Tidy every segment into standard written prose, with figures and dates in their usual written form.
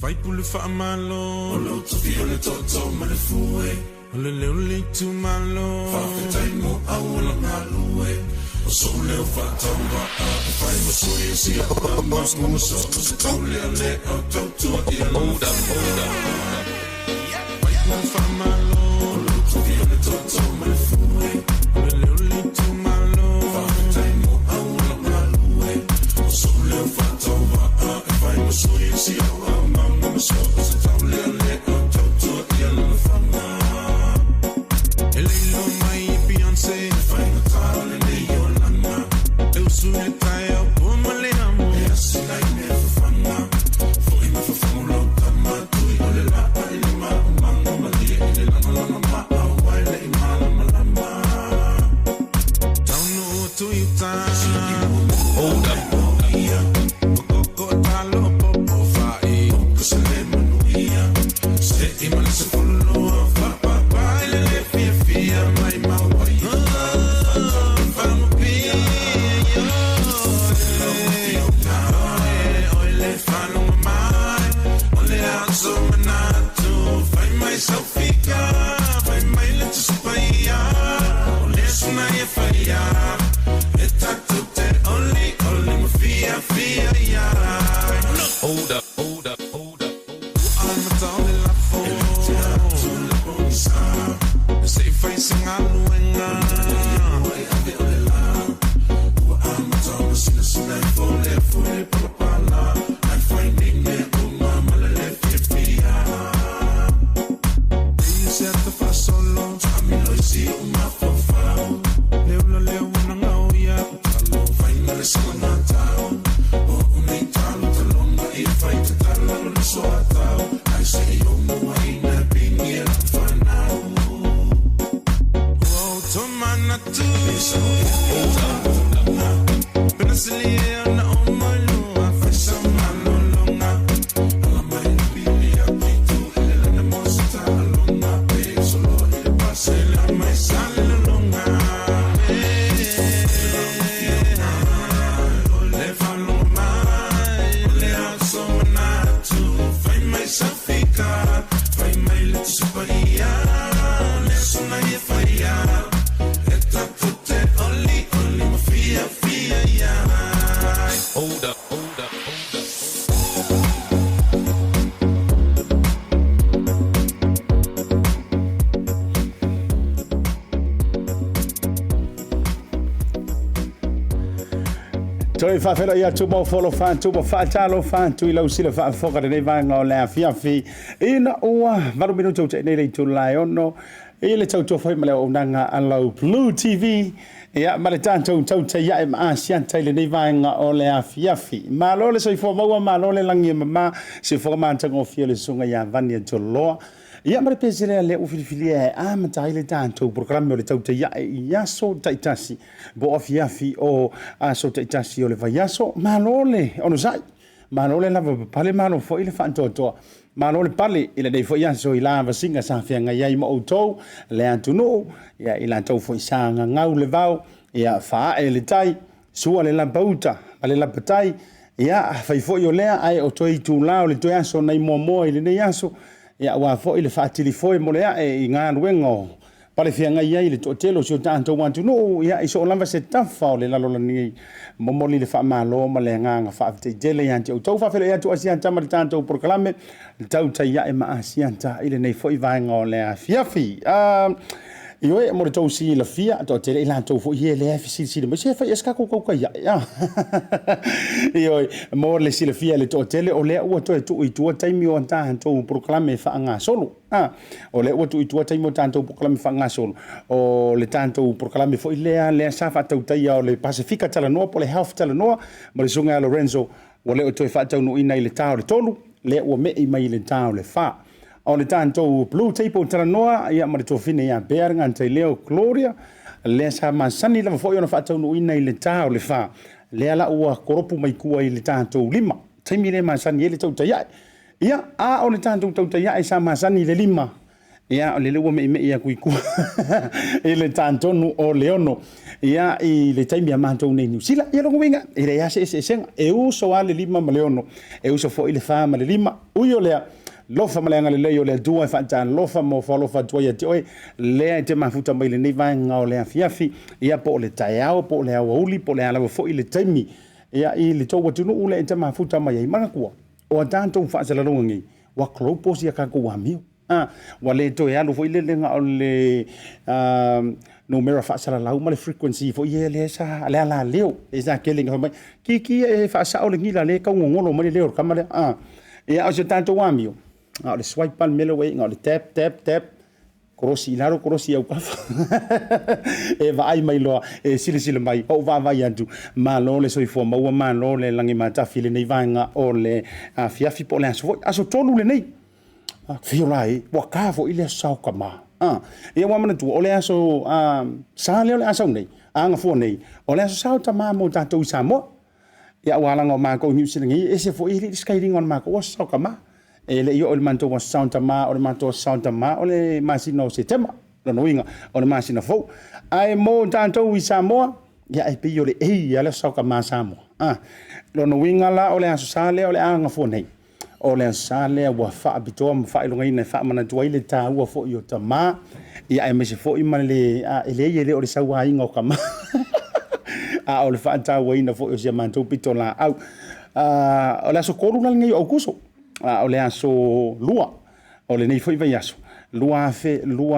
Fai pule fa malo, lo to feel le toto male fue, le le tu malo, fa che taimo a una malue, o sole o fa tamba, fai mo sui si a mama mo so, se tole le o toto e hold up. Fai pule fa malo, lo to feel le toto male fue, le tu malo, fa che taimo a una malue, o sole o fa tamba, fai mo sui si a so se tole le o toto e la fama e lei lo mai Beyoncé fai una tale le io l'anna eu sulle tai o come le amo e assim dai me fama foi me fama lo tama tu e le la e le ma ma di e la ma wai le ma down no to you time hold up go talo popo fai se le manuia se i male se follow pa le fia mai ma wai famo pia oi le fanno mai ole alzo manato fai mai selfie fai mai le spaia ole sna e faia e tatto te only ma fia ya hold up facing a luenga I'm a fole pala I'm finding me mama le fia dice te fa solo mi lo si una fofao le una ngauya lo fai male sana tao o una italo talonga e fai te tala lo so atao I say yo no way na pinga fanao Tomana tu Penasilia na omalu Afisa malolonga Ala mai bilia kitu Ele na mosita alonga Pe solo ele pase la mai sale longa Ole falo mai Ole aso manatu Fai mai safika Fai mai letu suparia Ole suna ye faia Hold up. Toi fa fela ia tu mo follow fan tu mo fa talo fan tu ila usila fa foka de vai ngo le afiafi ina ua varu minuto te nei tu lai ono ile tau to foi male onanga allo Blue TV ia male tanto te ia ma ASIATA le nei vai ngo le afiafi ma lo le soi fo ma lo le langi ma se fo ma tango fia le sunga ia vania to lo ia mare pesile le ufilifilia ma taile tanto programma le tau te ia so taitasi bo afiafi o aso taitasi o le vaiaso ma lo le ono sai ma lo le lava pale ma lo fo ile fa to ma lo le pale ile dei fo ia so ila va singa sa fia nga ia mo auto le antuno ia ila tau fo sanga ngau le vau ia fa ele tai sua le la bauta ale la patai ia fa fo yo le ai o toi tu la le toi aso nei mo ile nei aso ia wa fo ile fa telefone mo le e nga wengo pale fia nga ia ile to telo so tanto wantuno ia iso lava se tafa le la lo ni mo le fa malo ma le nga fa te jele ya to fa fele ya to ASIATA ma tanto proclame TAUTAI ya ma ASIATA ile nei foi vai ngo le fiafi io e mo to si la fia to tele ila to fo ye le si ma se fa eska ko ya io mo le si la fia le to tele o le o to tu taimi o tanto proclame fa nga solo o le o tu taimi o tanto proclame fa nga solo o le tanto proclame fo le sa fa TAUTAI o le Pacifica tala no po le health tala no mo le sunga Lorenzo o le o to fa tau no ina ile tau le tolu le o me i mai le tau le fa o le tanto Blue Table tala noa ia ma le tofine ia bearinga ante leo Gloria le sa masani la fo yo na fa tau no ina ile tau le fa le ala ua koropu mai kua i le tanto lima taimi le masani le TAUTAI ia o le tanto TAUTAI sa masani le lima ia o le leua me ia kuiku i le tantonu o leono ia i le taimi a mātou nei niusila ia longo winga i le ase senga e uso a le 5 ma leono e uso fo i le 5 ma le 5 ui o lea lofa malenga le leo le dua fa tan lofa mo fa lofa tua ia te oi le te mafuta mai le nei vai nga le afiafi ia po le taiao po le auli po le ala fo i le taimi ia i le tau tunu ule te mafuta mai ai mana kua o tanto fa se la longi wa klopos ia ka ko wa mi wa le to ia lo fo i le nga o le no mera fa sala lau ma le frequency fo ia le sa le ala leo e sa keling fa mai ki e fa sa o le ngila le ka ngolo ma le leo ka ma le ia o se tanto wa mi ngau le swipe pan mele wei ngau le tap korosi laro korosi au kafa e vai mai loa e sile mai o vai antu ma lo le soifo maua ma lo le langi mata file nei vanga o le fiafi po le aso tolu le nei fiolai wa kafo ile sao kama e wa mana tu o le aso sa le aso nei anga fo nei o le aso sao tama mo tatou samo ia wala ngo ma ko New Zealand e se fo ile skating on ma ko sao kama e le io o le manto wa Santa Ma o le manto Santa Ma o le masino se tema lo noinga o le masino fo ai mo tanto wi Samoa ya e pio le ya le soka ma Samoa lo noinga la o le aso sale o le anga fo nei o le sale wa fa abito ma fa ilonga ina fa mana tuai le ta wa fo io tama ya e me se fo i ma le ele o le sawa inga o kama o le fa ta wa ina fo o se manto pitola au o le aso koru ngai o kuso o le aso lua o le nei foi vai aso lua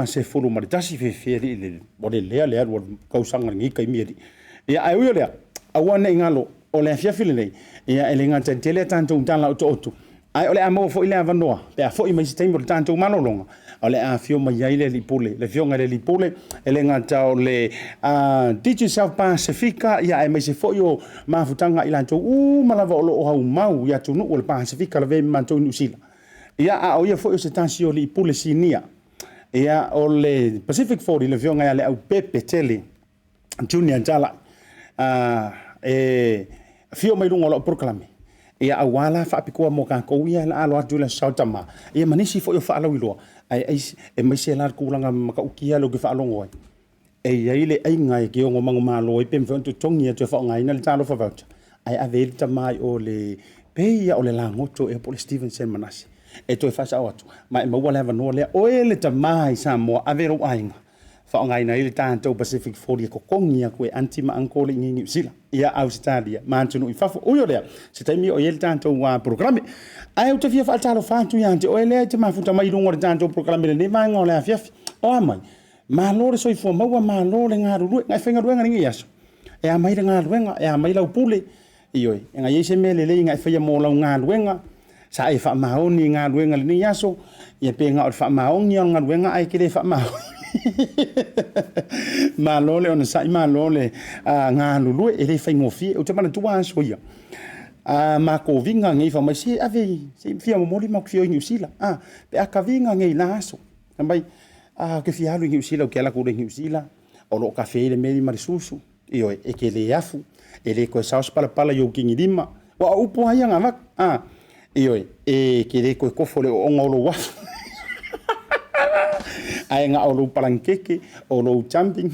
se fulu maritasi fe le o le lea kausanga ngi kai miri ia ai o le awana ingalo o le afia fili nei ia ele ngata tele tanto tala o to ai o le amo fo ile avanoa pe fo i mai se tempo tanto malolonga o le afio mai ai le lipule le fionga le lipule ele ngata o le Digi South Pacifica ia ai mai se fo yo mafutanga ilanto malava o lo hau mau ia tunu o le Pacifica le ve manto nusila ia o ia fo yo se tansio le lipule sinia ia o le Pacific 40 le fionga ia le Leaupepe Talai Junior Jala fio mai lungo lo proclame ia awala fa pikoa mo ka ko ia la alo atu le sautama ia manisi fo yo fa alo ilo ai e mai se la kulanga maka ukia lo ke fa longo e ia ile ai ngai ke ngo mango malo e pem fonto tongi e fa ngai na le talo fa voucher ai ave ta mai o le peia o le la ngoto e Paul Stevenson manasi e to fa sa atu mai mo wala va no le o ele ta mai sa mo ave ro ainga fa ngai na ile tanto Pacific 40 ko kongi ko anti ma ankole ngi New Zealand ia Australia mantunu i fafo uyo le se taimi o ele tanto wa programme ai o te fia fa talo fa tu yante o ele te mafuta mai lungo le tanto programme le mai ngole afia o mai ma lo so i fo ma ma lo le ngaru ngai fenga ruenga ngi yaso e a mai ngaru ruenga e a mai lau pule iyo e ngai se mele le ngai fa mo lau ngaru ruenga sa e fa ma oni ngaru ruenga le ni yaso ia pe nga o fa ma oni ngaru ruenga ai ke le fa ma ma lole ona sai ma lole nga lulu e le faingo fi o te mana tua so ia ma ko vinga ngai fa mai se ave se fia mo moli ma fio New Zealand pe aka vinga ngai la so mai ke fia lu New Zealand ke la ko New Zealand o lo cafe le meli marisusu io e ke le afu e le ko saus pala yo kingi lima wa upo haya nga io e ke le ko fole o ngolo wa ai nga o lo palankeke o lo jumping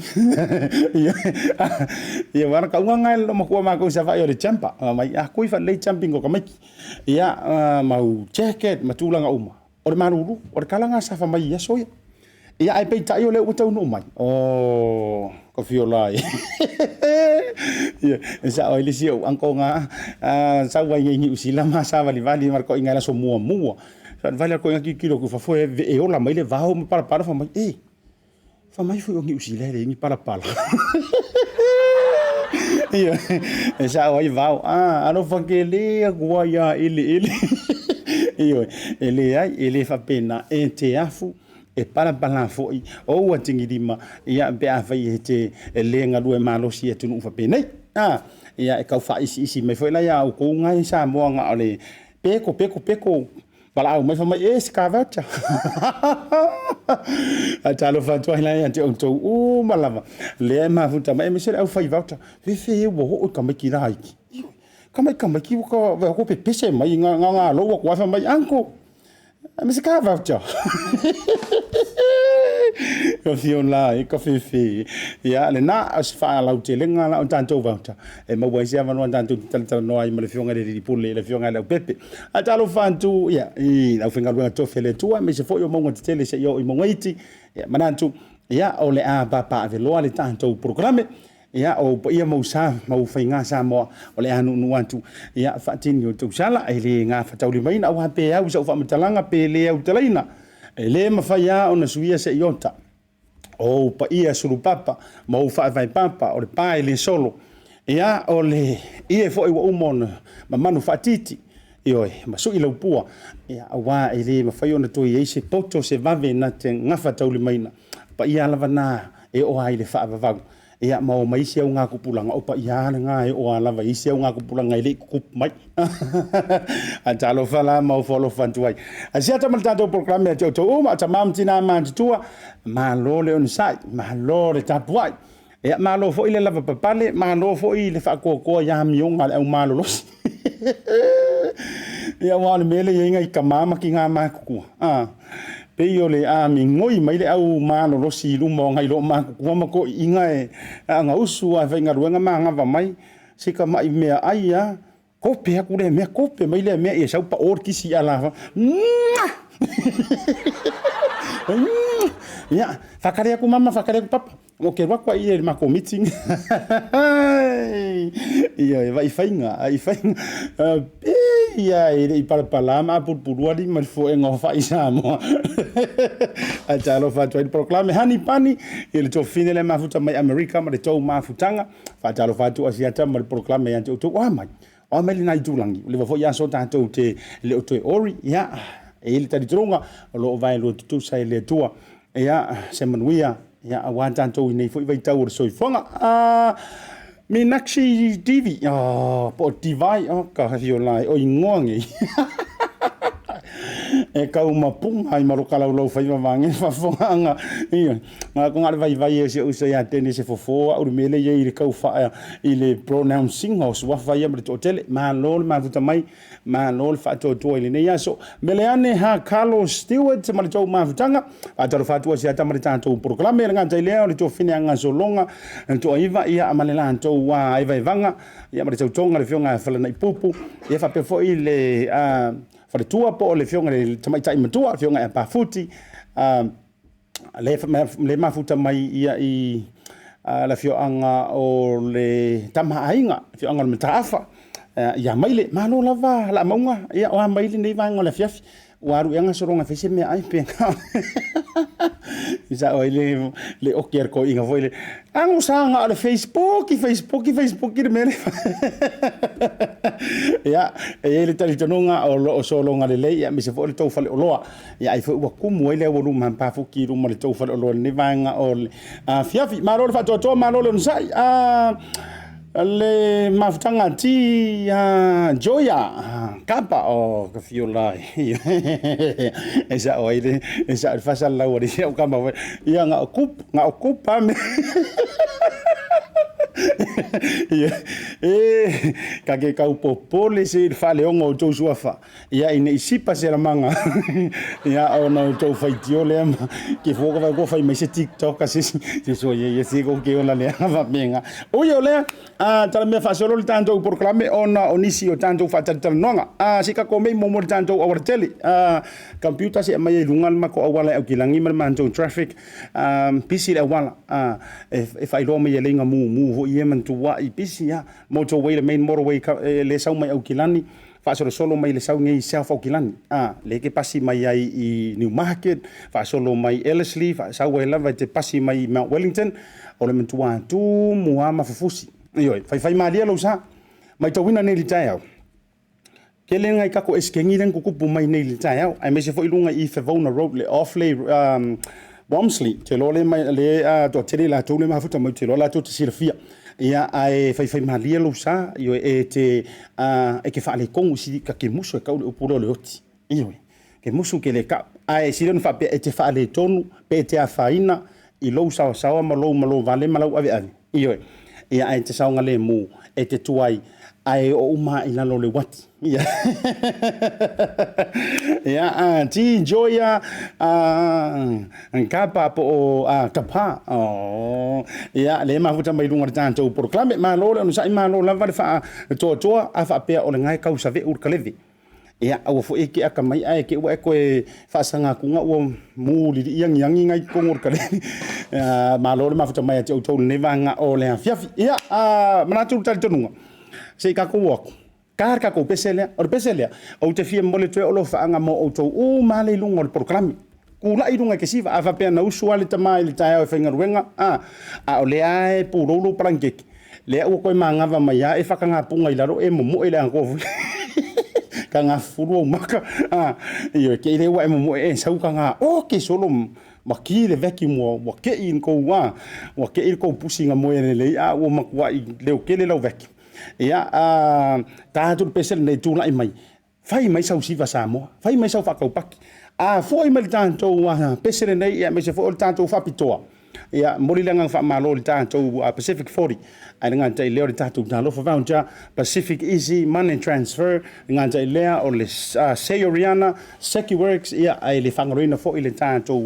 ia war ka nga lo mo ko ma ko sa fa yo le champa mai a ko fa le jumping ko mai ia mau jacket matulanga uma o le maruru o le kalanga sa fa mai so ia ai pe tai o le o tau no mai ko fiolai ia sa o le sio anko nga sa wa ngi usila ma sa vali mar ko ingala so mua vale ko ngi kilo ko fa fo e ola mai le vao para fa mai fa mai fu ngi usila le ngi para ia sa o vao ano fa ke le gua ya ele io ele ai ele fa pena e te afu e para fo o atingi lima ia be a vai te le nga lu e malo si e tunu fa pena ia e ka fa isi mai foi la ya o ko ngai sa mo nga ole peko Bala au mai fa mai escavacha. Atalo fa tu ila ante on to malava. Le ma futa mai mesel au fa vauta. Fe wo o kamai ki raiki. Kamai ki ko ko pe pese mai nga lo ko fa mai anko. Mesel ka vauta. Ko fiola e ka fefe. Ia le na as fa la utelenga la tanto vauta. E ma wai sia manu tanto tanto no ai ma le fionga le pule le fionga Leaupepe. A talo fantu ia I la finga luenga tofele tua me se fo yo mongo tele se yo I mongoiti. Ia manantu ia o le a papa veloa le tanto programe. Ia o ia mo sa mo fainga sa mo o le anu nuantu ia fatini o tu sala e le nga fatauli mai na wa pe au sa fa matalanga pe le au talaina e le mafaya ona suia se iota o pa ia suru papa mo fa vai papa o le pai le solo ia o le ia fo I wa umon ma manu fatiti io ma su ilo pua ia wa e le mafaya ona to ia se poto se vave na te nga fatauli mai na pa ia lavana e o ai le fa va ia mau mai sia nga kupulanga opa ia nga e o ala vai sia nga kupulanga ile kup mai a talo fala mau follow fantuai ASIATA mal tanto programa te to ma tamam tina man tua ma lo le on sai ma lo le tapuai ia ma lo fo ile lava papale ma lo fo ile fa ko ya miong mal au ma lo ia wa le mele inga I kamama ki nga ma ku pe yo le a mi ngoi mai le au malo lo si lu mo ngai lo ma ko ma ko inga e nga usu a venga ruenga ma nga va mai se ka mai me ai ya ko pe ku le me ko pe mai le me e sa pa or ki si ala ya fakare ku mama fakare ku papa o ke wa kwa I ma ko meeting ia vai fainga ia I palama purpuruari mal fo en fa isamo a talo fa to proclame hani pani ele to fine le mafuta mai America ma le to mafutanga fa talo fa to ASIATA mal proclame ya to wa mai o mai na itulangi le fo ya so tanto te le to ori ya ele tadi tronga lo vai lo tu sai le tua ya se manuia ya awan tanto nei fo vai tau so fonga mi naksi divi po divai ka hiolai o ingongi e ka uma pung ai marokala lo fai vange fa fonga ia nga ko ngal vai se usa ya teni se fofo o mele ye I ka fa ile pronouncing os wa fa ya mre hotel ma lol ma vuta mai ma lol fa to ile ne ya so mele ane ha Carlos Stewart ma to ma vutanga ataro fa to ASIATA ma tanto proclame nga tele o to fine nga so longa to iva ia amalela to wa iva vanga ia ma to tonga le fionga fa na ipupu ia fa pe fo ile fa le tua po le fionga le tamai tai matua fionga pa futi le mafuta mai ia I la fionga o le tama ainga fionga le matafa ia maile malo lava la maunga ia o maile nei vanga le fiafi waru yanga soronga fese me ai pe isa o le okier ko inga foi le angu sanga le Facebook le mele ya ele tali tononga o lo solonga le ya mi se fo le tofale o loa ya ai fo wa kumu ele o lu man pa fo ki ru mo le tofale o lo ne vanga o fiafi malo le fa to malo le sai le mafutanga ti joya kapa o ka fiola esa oile esa fasa la ori o kama ia nga okupa me kage ka upopole se fale ongo to suafa ia ine isipa se manga ia ona to faitio le ke foka va go fai me se TikTok asi se so ye se go ke ona le va menga o yo le tala me fa solo tanto proclame ona onisi o tanto fa tanto nonga sika ko me mo tanto o tele computer se mai lungal mako awala o kilangi manto traffic pisi le wala if I do me yelinga mu yemen to wa ipisi ya motorway the main motorway le sau mai au kilani fa solo mai le sau ngai self au kilani le ke pasi mai ai I Newmarket fa solo mai Ellerslie fa sau e lava te pasi mai Mount Wellington o le mentua tu muama fufusi io fai malia lo sa mai tawina nei litai ke le ngai ka ko eskengi den ku kupu mai nei litai ai me se foi lunga I Favona Road le Offley Bomsley te lole mai le to tele la to le mafuta mai te lola to te sirfia ia ai fai malia lo sa io e te e ke fa le kongu si ka ke muso ka o pulo le oti io ke muso ke le ka ai si non fa pe te fa le tonu pe te a faina I lo sa ma lo vale ma lo ave io ia ai te saunga le mu e te tuai ai o uma ina lo le wati ia ia ti joya kapa po kapa ia le ma futa mai lunga tanto proclame ma lo no sai ma lo la va fa to a fa pe o le ngai kausa ve ur kalevi ia au fo eke aka mai ai ke wa ko e fa sanga ku nga o mu li yang ngai ko ur kalevi ma lo ma futa mai to ne vanga o le fiafi ia mana tu tal tonunga sei ka ko wok kar ka ko peselia o te fia mole toe o lo fa anga mo o to o male lunga o programi ku la i lunga ke siva ava pe na usuale ta mai le tai o fenga ruenga o le ai pu lo pranke le o ko manga va mai e fa kanga punga i laro e mo ele anko kanga furu maka io ke le wa mo e sa kanga o ke solo maki le veki mo ke in ko wa ke il ko pusinga mo ele le o makwa i le ke le lo veki ia ta tu pesel nei tu lai mai fai mai sau siva samo fai mai sau fa ko pak foi mai tanto pesel nei ia mai se foi tanto fa pitoa ia morilangang fa malo tanto Pacific 40 ai nga tai leo tanto na lo fa voucher Pacific Easy Money Transfer nga tai lea o le Sayoriana Seki Works ia ai le fangarina fo ile tanto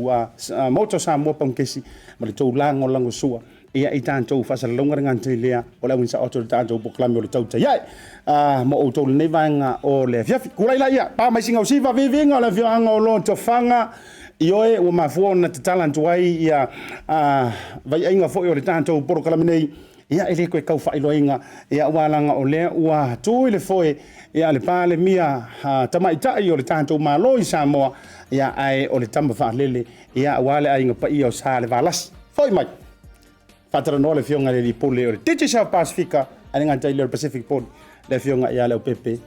moto samo pamkesi ma le tu lango sua ia i tanto fa sa longa nga tai lea o la winsa auto tanto proclame o le tauta ia mo o tol ne vanga o le fiafi kulai la ia pa mai singa o siva vivinga o le vianga o lo to fanga ioe o mafuo na te talantu ai ia vai ainga fo o le tanto proclame nei ia ele ko kau fa iloinga ia walanga o le ua tu le foi ia le pale mia tamaita i o le tanto malo i Samoa ia ai o le tamba fa lele ia wale ainga pa i o sa le valas foi mai fatara no le fionga le pole o le tete sa Pacifica ainga tai le Pacific Port le fionga ia Leaupepe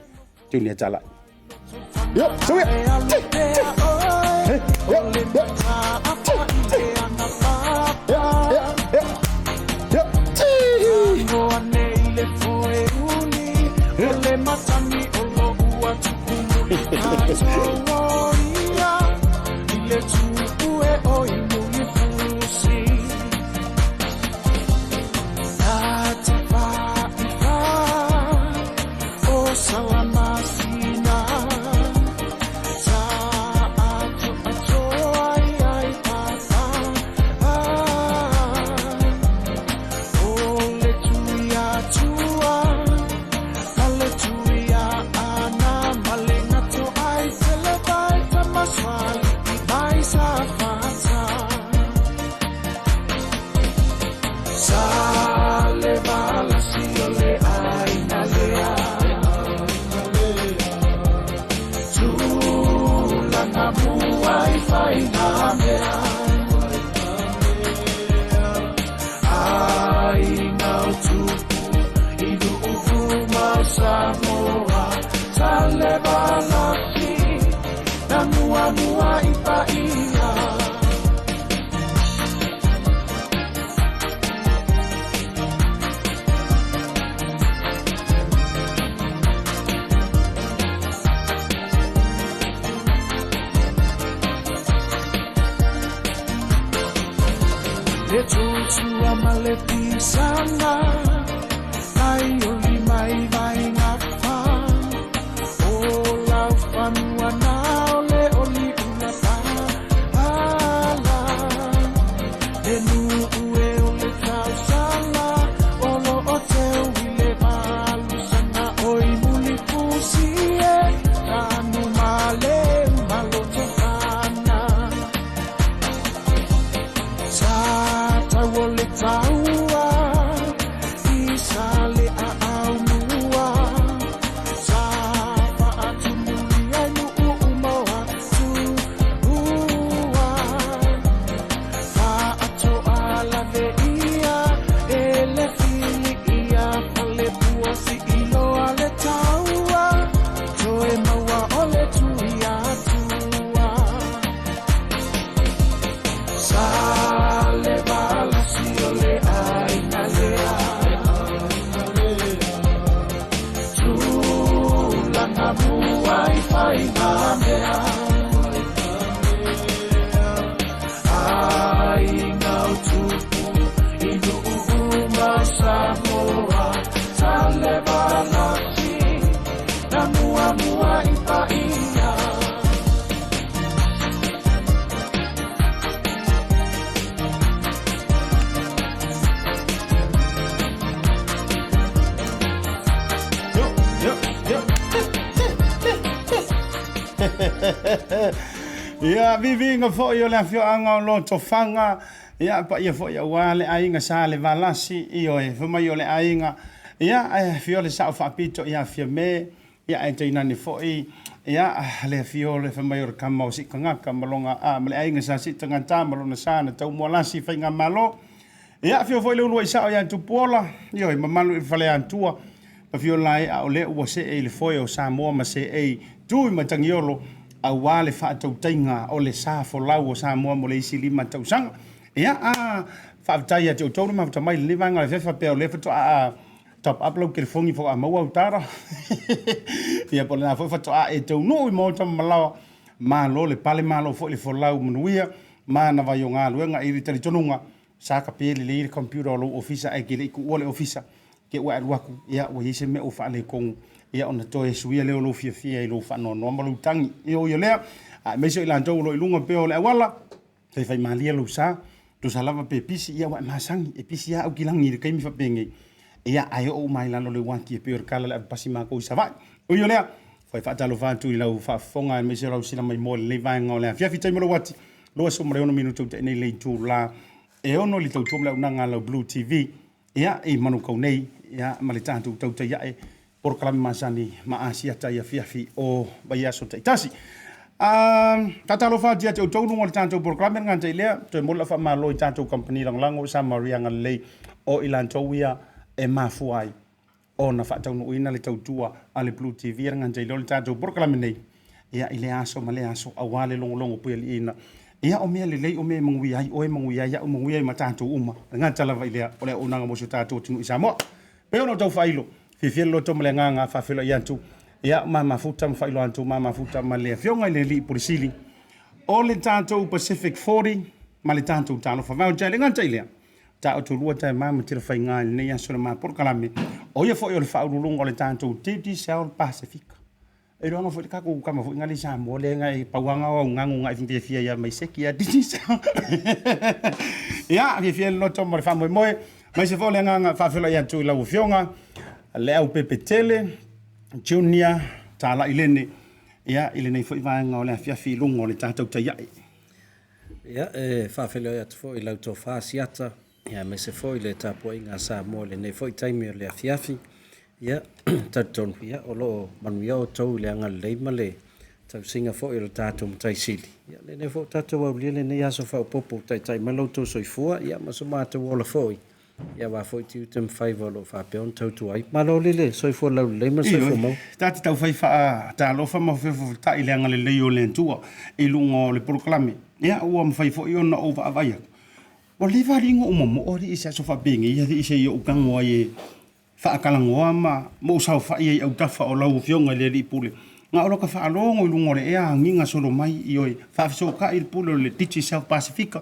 Talai yo so Taua, isale a aunua Ia vivinga fo yo le fio anga lo tofanga ia pa ia fo ia wale ainga sa le valasi io e fo mai yo le ainga ia fio le sa fa pito ia fia me ia e tina ni fo ia le fio le fo mai yo kama o si kanga kamalonga a le ainga sa si tanga ta malona sa na tau mo lasi fa nga malo ia fio fo le lu isa ia tu pola io e mamalu i fale antua pa fio lai a ole o se e le fo yo sa mo ma se e tu ma tangiolo a wale fa tautainga o le sa fo lau o sa mo mo le isi lima tausanga ia fa tai ya tu ma ta mai le vanga le fa pe o le fa a top upload ke fongi fo a mo au tara ia po na fo fa a e tu no mo ta malo ma lo le pale malo fo le fo lau muia ma na va yo nga luenga i ritari tonunga sa ka pe le computer lo officer e ke le ku ole officer ke wa waku ia o ise me o fa le kong ia ona toe suia leo lo fia lo fa no no malu tangi yo le a me se la ndo lo ilunga pe o le wala te fai malia lo sa tu salava pe pisi ia wa masangi e pisi ia o kilangi ke mi fa pengi ia ai o mai la lo le wanti pe o kala le pasi ma ko sa va o yo le fai fa talo fa tu lo fa fonga me se lo sina mai mo le va ngole fia fita mo lo wati lo so mo re ono minuto te nei le tu la e ono li tau tumla unanga lo blue tv ia e manu ko nei ia malitantu tau te ia e por kalami masani ma ASIATA ia fiafi o baia so taitasi tatalo fa dia te tonu ngol tanto por kalami ngan te lea te mola fa ma lo tanto company lang lango sa maria ngal le o ilanto wia e mafuai o na fa tonu ina le tautua ale blue tv ngan te lo tanto por kalami nei ia ile aso male aso awale longo pu ina ia o me le o me mangui ai o e mangui ai o mangui ai matanto uma ngan tala va ile ole ona mo so tato tinu isamo pe ono tau failo fifielo to mlenganga fa filo yantu ya mama futa mfailo antu mama futa male fionga le li polisili o le tanto Pacific 40 male tanto tano fa va jale nganta ile ta o tulua ta mama tira fa nga ne ya so ma por kalame o ye fo yo le fa ulungo le tanto titi South Pacific e ronga fo ka ku kama fo ngali sa mo le ngai pawanga o ngangu ngai fimpe fia ya mai seki ya titi ya fifielo to mo fa mo mai se fo le nga fa filo yantu la fionga Leaupepe Talai Junior tala Lene ia Lene foi vai nga ole fia fi lungo le TAUTAI ia fa felo ia fo i lauto fa ASIATA ia me se foi le tapo inga sa mo le nei foi time le fiafi ia taton ia o lo manuia o tau le anga le male tau singa fo i le tato mtai sili ia le nei fo tato au le nei aso fa popo tai malo to soifua ia ma so mata wola foi ia wa foi tu tem five lo fa pe on tau ai malo le soifua lau le ma soifua mo tati tau fai fa ta lo fa mo fe ta ile anga le yo le tua e lungo le proclame ia o am fai fo i ona over avaya o le va ringo o mo o ri isa so fa bingi ia ri isa yo kango ai fa akalangoa ma mo sa fa ia au tafa o lau fionga le ri pule nga o ka fa longo lungo le ea nginga solo mai i oi fa so ka il pule le tichi South Pacific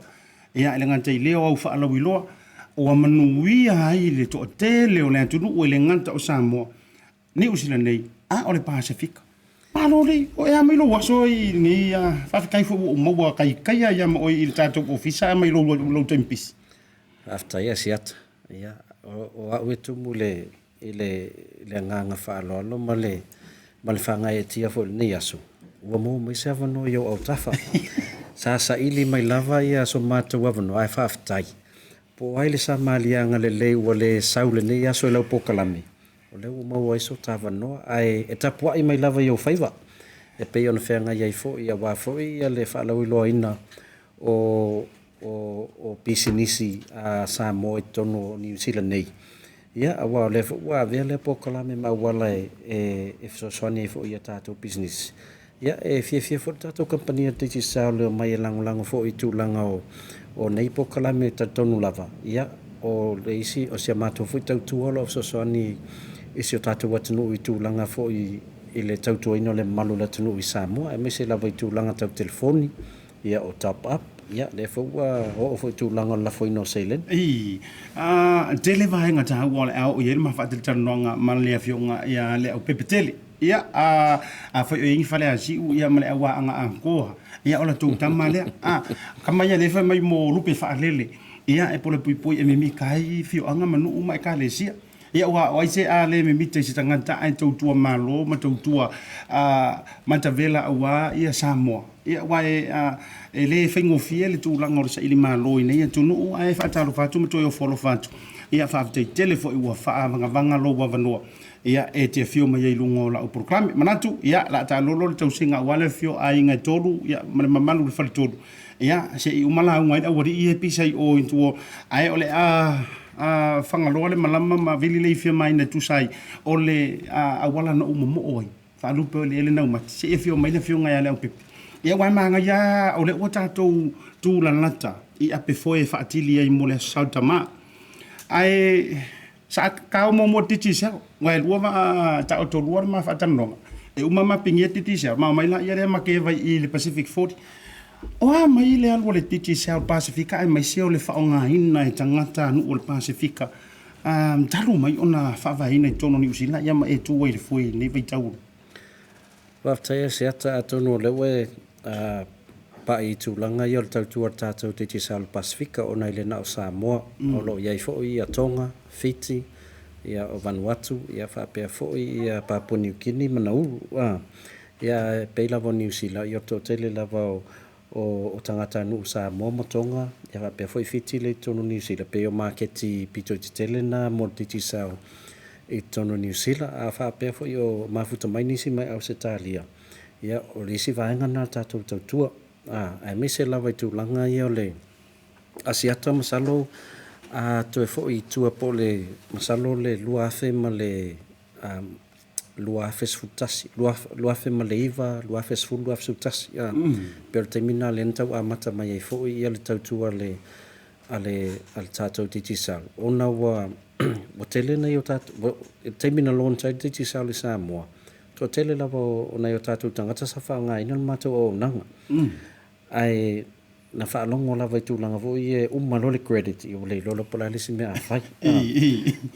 ia le ngante leo au fa lau iloa o manuia ai le to tele o le tunu o le nganta o Samoa ni usila nei a o le Pacific palo le o e mai lo waso i ni fa kai fo o mo kai ya mo i tato ofisa mai lo tempis after ASIATA ia o a wetu mule ile le nganga fa lo male fanga e tia fo ni aso o mo mai se no yo au tafa sa ili mai lava ia so mata wa no ai fa aftai po ai le sa malianga le o le saule ni aso le pokalami o le mo ai so tava no ai etapua i mai lava yo faiva e pe ona fenga ia fo ia wa fo ia le fa lo ina o pisinisi a Samoa tono New Zealand nei ia wa le wa vele pokalami ma wala e so soni fo ia tato business ia e fie fo tato company te ti sa le mai lango fo i tu langa o nei pokalami tono lava ia o le isi o se mato fo tau tu all of so soni isi o tato watunu i tu langa fo i le tau tu ino le malu la tunu i Samoa e me se lava i tu langa tau telefoni ia o top up ia le fo o fo tu langa la fo ino selen tele vai nga ta wala au ye ma fa te tanonga male fionga ia Leaupepe Talai ia a fo i fale a si ia male wa anga anko ia ola tu tamale kama ia le fa mai mo lupe fa lele ia e pole pui e me mi kai fio anga manu uma ka le sia ia wa se a le me mite se tangata ai tautua malo ma tautua matavela awa ia Samoa ia wa e le fengofia le tulanga o sa ili malo ina ia tunu ai fa talo fatu mo to follow fatu ia fa te telefo i wa fa vanga lo wa vanoa ia e te fio mai lungo la o proclame manatu ia la ta lolo le tausinga wale fio ai nga tolu ia mamalu le fal tolu ia se i umala ngai a wori e pisa i o into ai ole fangaloa le malama ma vili le fia mai na tusai o le wala na umomo oi fa lupe le ele na uma se e fio mai le fio ngai Leaupepe ia wa manga ia o le o tatou tu lanata i ape foi fa atili ai mo le sautama ai sa ka mo titi sa wa lua ta o lua ma fa tanonga e uma ma pingi titi sa ma mai la ia le ma ke vai i le Pacific 40 o mai le alua le titi sa Pacifica ai mai se o le fa onga ina e tangata no o le Pacifica talu mai ona fa va ina tono ni usila ia ma e tu wai le foi ne vai tau wa tai se ata tono le we pa i tūlanga i o le tautua tātou te te sa Pacifica o nei le na o Samoa o lo iai fo i a Tonga, Fiji, ia o Vanuatu, ia whapea fo i a Papua New Guinea, Manauru, ia peila vo New Zealand, i o tō tele lava o tangata nu Samoa mo Tonga, ia whapea fo i Fiji le tono New Zealand, pe o marketi pito te tele na mo te te sa i tono New Zealand, a whapea fo i o mafuta mai nisi mai au se tālia, ia o risi vaenga na tātou tautua, ai me se lava i tūlanga i o le ASIATA masalo to e fo i tua po le masalo le luafe ma le luafe sfutasi luafe ma le iva luafe sfulu luafe sfutasi pero termina le ntau amata mai ai fo i le tautua le ale tātou titisal ona wa tele na i o tātou termina lon tai titisal le Samoa to tele lava ona i o tātou tangata sa whaanga ina matou o nanga ai na whaalongo lava i tūlanga vo i e umalole credit i o le lola pola lisi mea awhai.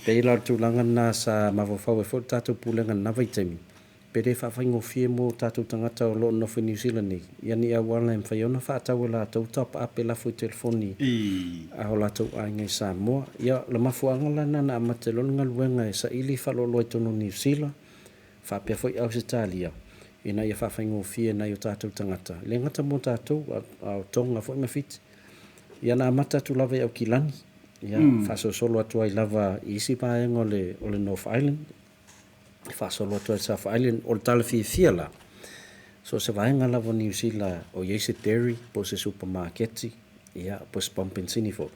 Pei lau tūlanga nā sa mawawhau e fo tātou pūlenga na vai temi. Pere whawhai ngofie mo tātou tangata o loo nofu New Zealand ni. Ia ni a wala em whai ona whaatau e lātou top up e lafo i telefoni a ho lātou ainga i Samoa. Ia la mafuanga lana na amate longa luenga e sa ili whalolo i tono New Zealand. Whapea fo i Australia. Ina ia whawhaingo fie na i o tātou tangata. Le ngata mo tātou au tonga fo i mawhiti. Ia na amata tu lava i au kilani. Ia whaso solo atu ai lava i isi paenga o le North Island. Whasolo atu ai South Island o le tala fia la. So se vaenga lava New Zealand o Yeise Dairy po se supermarketi. Ia po se Pompensini fo.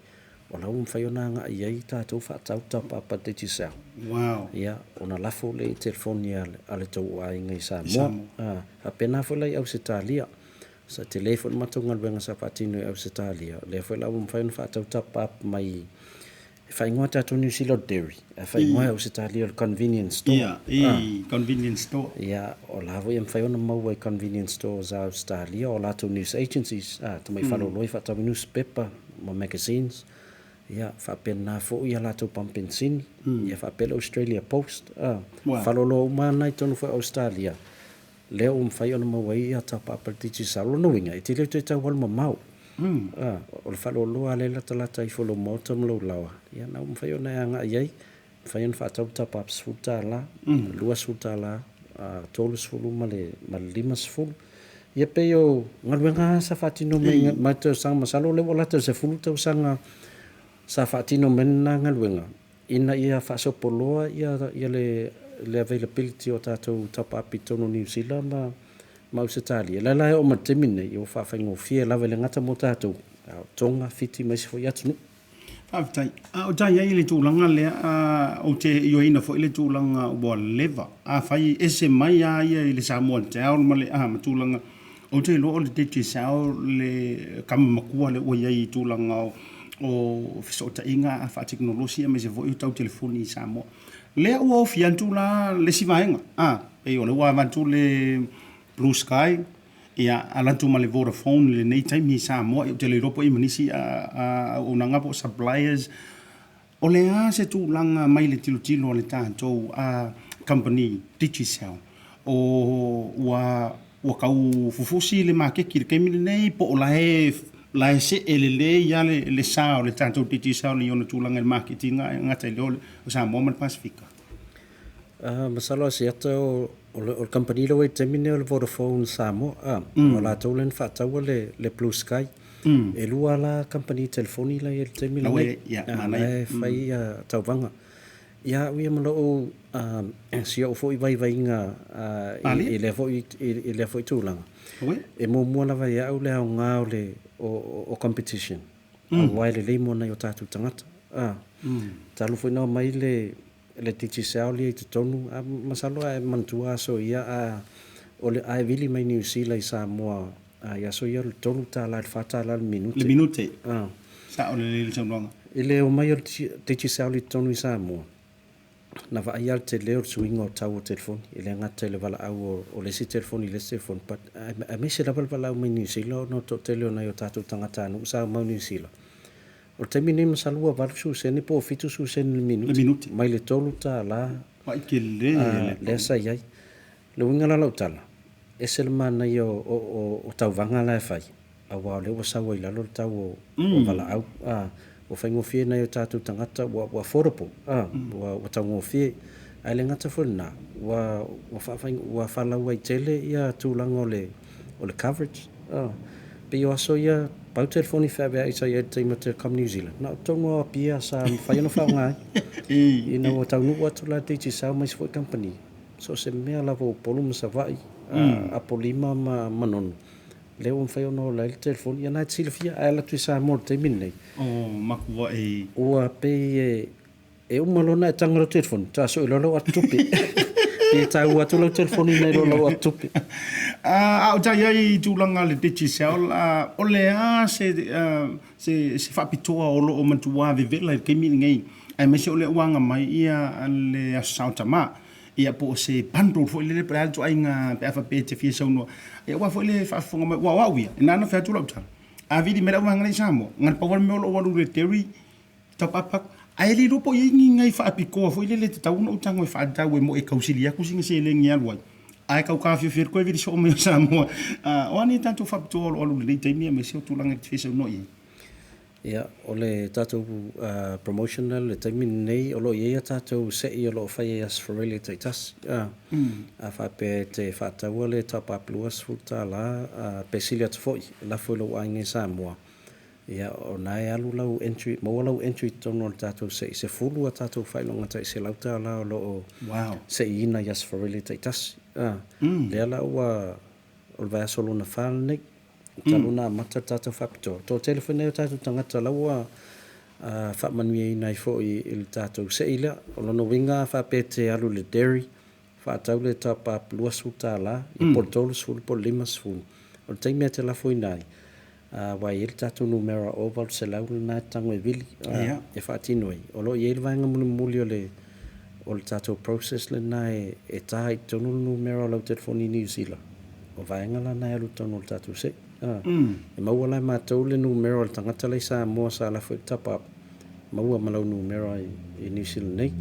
O lau mwhaiona nga i ai tātou whaatauta papa te tisau. Wow. Ia, ona lafo le telefoni ale tau ai ngai Samoa. A pena fo lai au se tālia. Sa telefoni matunga luenga sa whaatino au se tālia. Le fo lau mwhaiona whaatauta papa mai whaingoa tātou New Zealand Dairy. Whaingoa au se tālia o convenience store. Convenience store. Ia, o lavo i mwhaiona mau ai convenience store za au se tālia. O lātou news agencies. Tamai whaloloi whaatau newspaper, mo magazines. Ia whapena fo ia lātou Pompensini. Ia whapela Australia Post. Whalolo umana i tonu fo Australia. Leo mwhai ona mawai ia tapa apartiti sa lono winga. I te leo te tau walma mau. O le whalolo a le lata i folo mauta mlau lawa. Ia na mwhai ona anga iai. Mwhai ona whaatau tapa apsfuta la. Lua sfuta la. Tolu sfulu ma le lima sfulu. Ia peo ngaluenga sa whatino me matau sanga masalo le walata se fulu tau sanga sa whaatino mena ngaluenga. Ina ia whaasopoloa ia le availability o tātou tapa api tono New Zealand ma Australia. Lai o matemine i o whawhaingo fie lawe le ngata mo tātou. Tonga, Fiti, maisi fo i atunu. Whawhatai. O tai ai le tūlanga lea o te ioina fo i le tūlanga o leva. A whai ese mai a ia i le Samoa te ao ma le ma tūlanga. O te lo o le te sao le kamamakua le oi ai tūlanga o fisota inga a fa teknolosia me se vo tau telefoni i Samoa. Le o fiantu la le sivaenga. E o le wa vantu le Blue Sky ia alantu ma le Vodafone le nei time i Samoa o te le ropo i manisi o nanga po suppliers. O le se tu langa mai le tilo le tātou company Digicel o wa kau fufusi le makeki le kemile nei po o la la se ele ya le sa o le tanto titi sa o le ona tulanga le marketing ngata le o sa mo man Pacfic. Masalo ASIATA o company lo e termine o le Vodafone Samoa o la tolen fa tau le Blue Sky e lua la company telefoni la e termine le fai tauwanga ia ui malo o sia o foi vai nga e le foi tulanga e mo mo lava ia o le nga o le o competition wai le mo na yo tatu tangata talu foi no mai le titi sauli te tonu masalo e mantua so ia o le ai vili mai New Zealand sa mo ia so ia le tonu ta la fata la minute sa o le tonu ile o mai o titi sauli tonu sa mo na va ia te leo swing o tau o telefoni ile ngata le vala au o le si telefoni le telefoni but a me se la vala mai New Zealand no to teleo na yo tatu tangata no sa mau New Zealand o te mini masalua valu su seni po fitu su seni minuti mai le tolu ta la mai ke le sa yai le winga la lautala e se le mana yo o tau vanga la fai a wa le wasa wa ila lo tau o vala au o fai ngofie na yo tatu tangata wa foropo wa tau ngofie ai le ngata fona wa fala wa tele ia tulanga o le coverage pe yo aso ia pau telefoni whawe isa ia te ima te come New Zealand. Na tongo a pia sa whaiana whaongai. Ina o tau nuwa tula te ti sao mai sifoi company. So se mea lavo polu masa vai. A polima ma manono. Leo whaiana o lai telefoni. Ia nai tila fia aela tui sa mor te minei. Maku wa e. Ua pe e umalona e tangara telefoni. Ta so ilolo atupi. E tau atu lau telefoni nei lo atupi. Au tai ai tulanga le titi sao o le se whapitoa o lo o mantua vevela ke mini ngai. Ai mese o le uanga mai ia le asautama. Ia po se bundle fo le pra to ai nga pe fa pe te fia sau no. Ia wa fo le fa fonga mai wa ia. Ina na fa tu lau ta. A vidi mera uanga le samo. Ngan pa wa me o walu le terry. Ta papak. Ai li ropo i ngai fa apiko fo le te tau no tango fa tau mo e kausilia ku singa se le ngia lwa. Ai kau ka fia ko vidi so me samo. Wani tanto fa to o le te mi me se tu langa te fia no i. Ia o le tatou promotional le taimi nei o lo ia tatou se i o lo fai as for really te tas a fa pe te fa tau le top up luas futa la pe silia te foi la foi lo ai ngai Samoa ia o nai alu lau entry mo lau entry tono tatou se fulu a tatou fai longa te se lauta la lo se ina as for really te tas le ala o va solo na fal nei taluna mata tata factor to telefone tata tangata lawa fa manui nai fo il tato seila o no winga fa pete alu le dairy fa taule top up luasu tala i portol sul por limas fu o taime te la foi nai wa il tato numero oval se la na tango e vili e fa tinoi o lo yel vanga mulio le o tato process le nai e tai tonu numero lo telefoni New Zealand o vanga la nai alu tonu tato se e maua lai mātou le numero al tangata lai sa moa sa la foi top up maua malau numero i New Zealand nei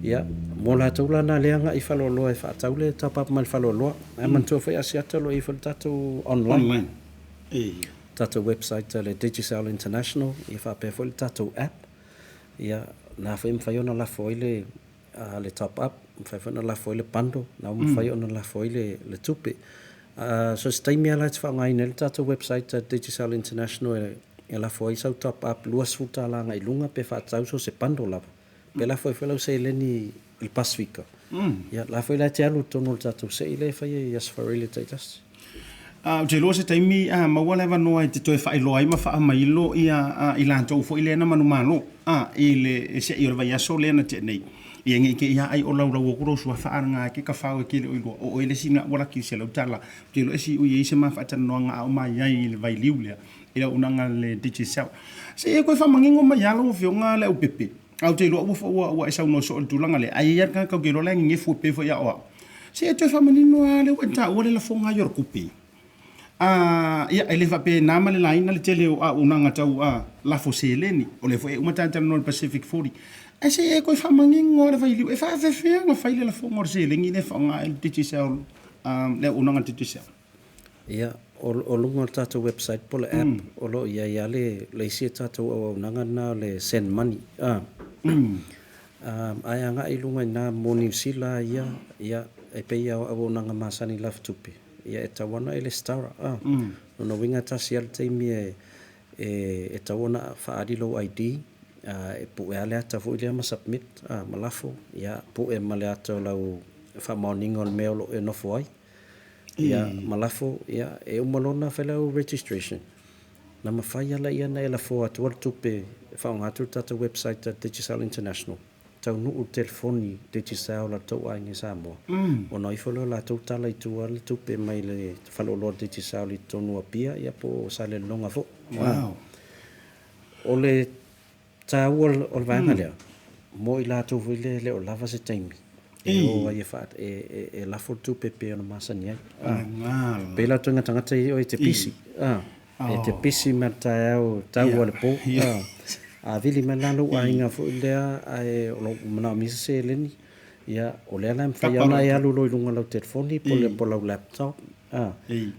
ia mo la tau la na leanga i faloloa e whaatau le top up mal faloloa e mantua foi ASIATA lo i fal tatou online tatou website le Digital International i whapea foi le tatou app ia na foi mwhaiona la foi le top up mwhaiona la foi le pando na mwhaiona la foi le tupe so stai mea lai te whaongai nel tatou website Digital International e la foi sau top up luas futa langa i lunga pe whaatau so se pando lava pe la foi whalau se Lene il Pacfic ia la foi lai te alu tono le tatou se i le whai e asfarele teitas te lo se taimi maua leva noa te toe whailoa ima wha mailo ia i lantou fo i lena manu malo i le se i orva yaso lena te nei ia ngi ke ia ai o lau lau o sua whaaranga ke ka whau ke le o ele sina wala ki se lau tala te lo esi ui eise ma whaatana noa ngā au mai ai le vai liu lea ila unanga le digisau se e koe whamangingo mai alo o whionga Leaupepe au te lo ua e sau no so o tulanga le ai ia ka ke lo le ngi fu pe fo ia o se e toe whamanino a le wata o le la fonga yor kupi ia ele fa pe na male laina le tele o unanga tau la fo se Lene o le fo e umatata no Pacific 40 ai se e koe whamangingo le vai liu e whaafewhea nga whaile la fonga o se lengi ne whaonga e digisau le unanga digisau ia o lunga tātou website po le app o lo ia le isi tātou au nanga na le send money ai anga I lunga na mo New Zealand ia e pe ia au nanga masani Leaupepe ia e tawana ele stara no winga tasi al te mi e tawana faadilo ID e pu e ale ata fu ile ma submit malafo ia pu e male ata lau fa morning on mail e no foi ia malafo ia e umalona fellow registration na mafai ala ia na ela fo atu tupe fa ngatu tata website Digital International tau nu telefoni Digital la TAUTAI ni Samoa o noi folo la TAUTAI la tu al tupe mai le falo lo Digital I tonu apia ia po sale longa fo wow ole tau ol vanga lea mo I la tu vile le o lava se taimi o ai fat e la fo tupe pe ona masani ai pe la tunga tangata I o te pisi e te pisi mata tau ole po a vili malalo ainga fo lea ai o mana mise Lene ia o lea la mfai ana ia lu lunga lau telefoni po lau laptop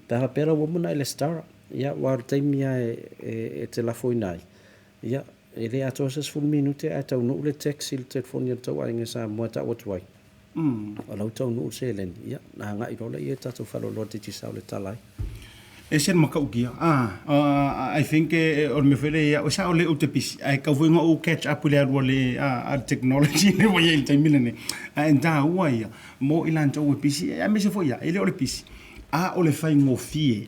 ta pera wo mona ele star ia wa taimi e te la fo inai ia ele ato ses fu minute ata no le text il telefoni tau ainga sa mo ta wotwai o lau tau no se Lene ia na nga I rola ia tatu falo lo Digital Talai e sen makaukia I think or me fele o sa ole o te pisi ai ka vuinga o catch up le ale technology ne wa ye taimi ne and da wa ia mo ilan to pisi a me se fo ia ele ole pisi ole fai ngofie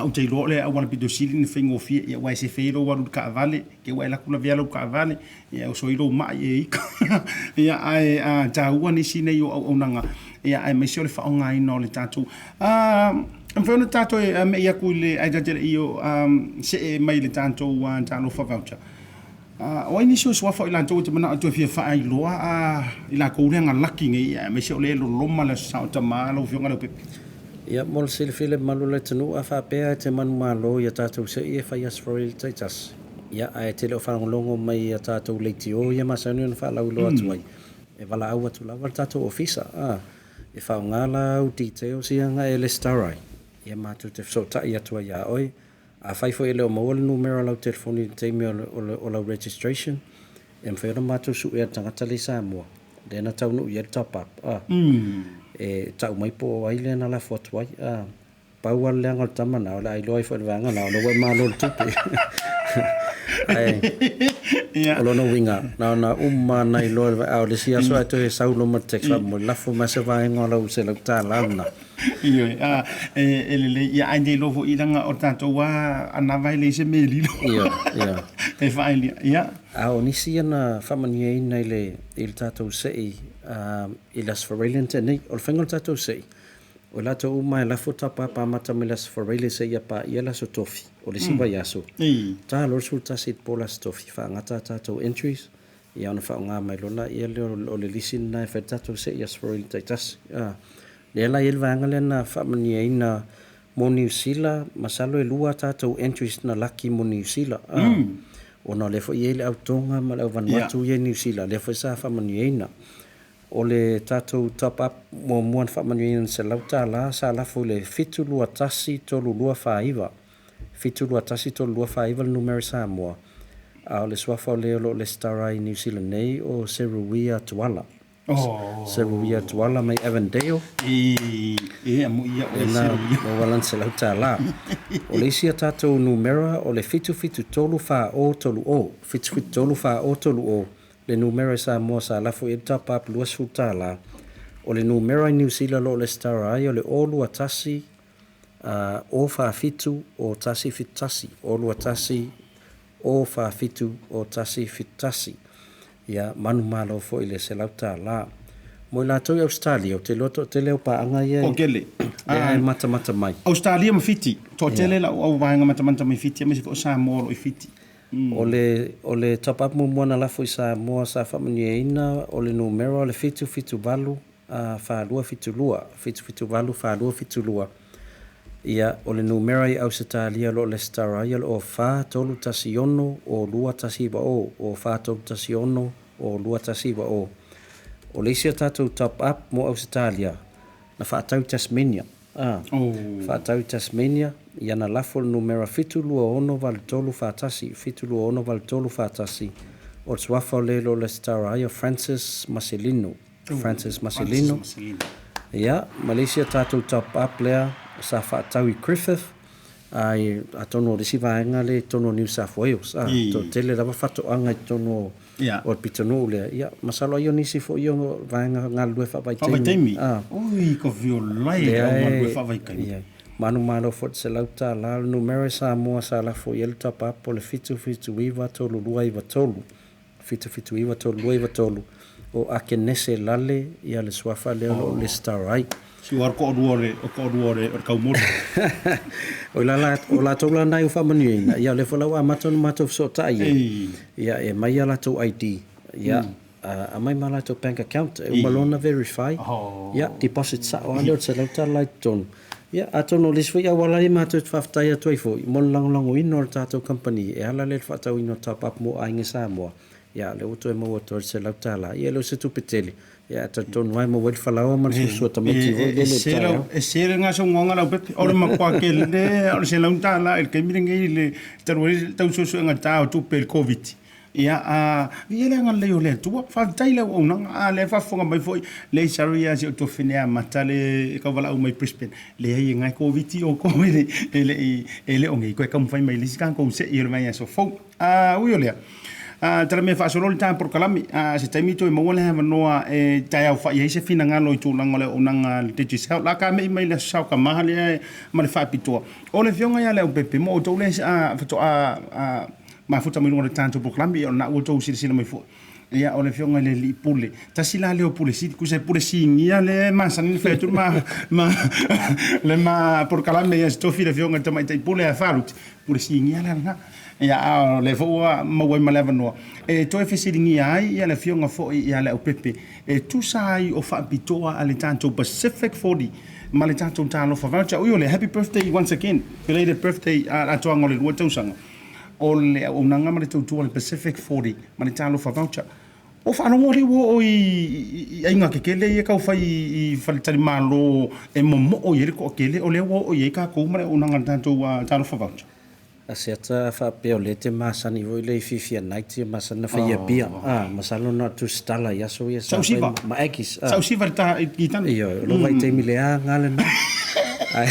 o te lo le wana pido sili ni fai ngofie ia wa se feiro wa ka vale ke wa la kula vialo ka vale ia o so ilo ma ia ia ai da wa ni sine yo o nanga ia ai me se ole fa onga ino le tatu Mfano tato me ia kule ai jajere io se mai le tanto wa tano fa voucher o ini so fo ila to te mana to fia fa ai loa ila ko renga lucky ngai me se ole lo loma la sa ta malo fionga lo pepe ia mol sil file malu le tunu a fa pe te man malo ia tato se ia fa yas for il taitas ia ai te lo fa longo mai ia tato le tio ia masani no fa lau lo atu ai e vala au atu la tato officer e fa ngala u details ia nga ele starai ia matu te so ta ia tua ia oi a fai fo ele o mawal numero lau telefoni te mi o lau registration e mwhera matu su e tangata le Samoa dena tau nu ia top up e tau mai po ai le na la foto ai pau al leanga tamana o la i loi fo vanga na no we malo tupe ai o lo no winga na umma na i loi au le sia so to e sau lo ma text mo la fo ma se va ngo lau se lau ta launa io ele ia ande lovo ilanga o tanto wa ana vai le se meli ia e fai ia o nisi ana famani nei le il tato sei ilas forelian nei o fengol tato sei o la to uma la foto pa mata melas forelian sei pa ia la sotofi o le siba yaso ta lo sulta sit pola stofi fa ngata tato entries ia ona fa nga mai lona ia le lisin na fa tato sei as forelian taitas Lela il vangale na famani ina mo New Zealand masalo e lua tatou entries na laki mo New Zealand ona le fo ile autonga ma le vanatu ye New Zealand le fo sa famani ina o le tatou top up mo mo famani ina se lauta la sa la fo le fitu lua tasi tolu lua faiva fitu lua tasi tolu lua faiva numero Samoa a le swafa le starai New Zealand nei o Seruia Tuala Seruia Tuala mai Avondale mo ia o walan se lauta la o le sia tatou numero o le fitu tolu fa o tolu o fitu tolu fa o tolu o le numero sa mo sa la fo e top up luas futa la o le numero New Zealand lo le star ai o le olu atasi o fa fitu o tasi fitasi olu atasi o fa fitu o tasi fitasi ia manu malo fo ile se lauta la mo la to Australia o te loto te leo pa anga ia o gele ai mata mai Australia ma fiti to tele la o vanga mata mai fiti me se fo sa mo o fiti o le top up mo mona la fo sa mo sa famani ina o le numero le fitu valu fa lua fitu valu fa lua fitu lua ia o le numero i Australia lo le star ia o fa tolu tasiono o lua tasiva o fa tolu tasiono o lua tasiva o le sia tatou top up mo Australia na fa tau Tasmania fa tau Tasmania ia na lafo le numera fitulua ono valitolu fatasi fitulua ono valitolu fatasi o le suafa o le lo le stara ia Francis Marcelino ia Malaysia tatou top up lea sa faatau I Griffith ai atono o le sivaenga le tono New South Wales to tele lava fatoaga I tono o le pitonu lea ia masalo io nisi fo io vaenga galue faavaitaimi ui ko violai o galue faavaitaimi manu malo fo se lauta la numero sa mo sa la fo yel top up o le fitu iwa tolu lua iwa tolu fitu iwa tolu lua iwa tolu o akenese lale ia le swafa le le starai si war ko duore o kaumor o la tola nai u famani ia le fola wa mato so tai ia e mai ala to ID ia a mai mala to bank account o malona verify ia deposit sa o le se lauta light ton ia atono le sfia wala I mato faftai atu ifo mo lango ino tato company e ala le fatau ino top up mo ainga sa mo ia le uto e mo to se lauta la ia lo se tu petele ia taton vai mo wel falao man so to meti vo le e sere nga so ngonga la pepe o le makwa ke le o se lauta la el ke mirengi le terwel tau so nga tao tu pel covid ia a viele nga le o le tu fa taile o nga le fa fonga mai foi le saria se to finea matale ka vala o mai Brisbane le ai nga covid o ko ele o ngi ko kam fai mai le skan ko se i le mai so fo a u yo le tala me fa solo tan por kalami se taimito e mawale ha noa e tai au fa ye se fina ngalo I tu langole o nanga le tisi la ka me mai le sa ka mahale ma le fa pito o le fionga ya le o pepe mo to le ma futa mi ngore tanto por kalami o na o to sila mai fo ia o le fionga le li pule ta sila le o pule si ku se pule si ia le ma san le fetu ma le ma por kalami ya sto fi le fionga ta mai tai pule a falut pule si ia la na ia le fo ma wai ma leva no e to e fesiringi ai ia le fionga fo ia le Leaupepe e tu sai o fa pitoa ale tanto Pacific 40 ma le tanto talo fa voucher o le happy birthday once again belated birthday a to ngole lo tausanga o le o nanga ma le tu le Pacific 40 ma le talo fa voucher o fa no ngore wo I ainga ke kele e ka fai I faltari malo e mo o yele ko kele o le wo o ye ka ko ma o nanga tanto talo fa voucher ASIATA fa peolete masani voi le fifia night masana fa ia bia masalo na tu stala ia so ia sa ma ekis sa usiva ta gitan io lo vai te milea ngale na ai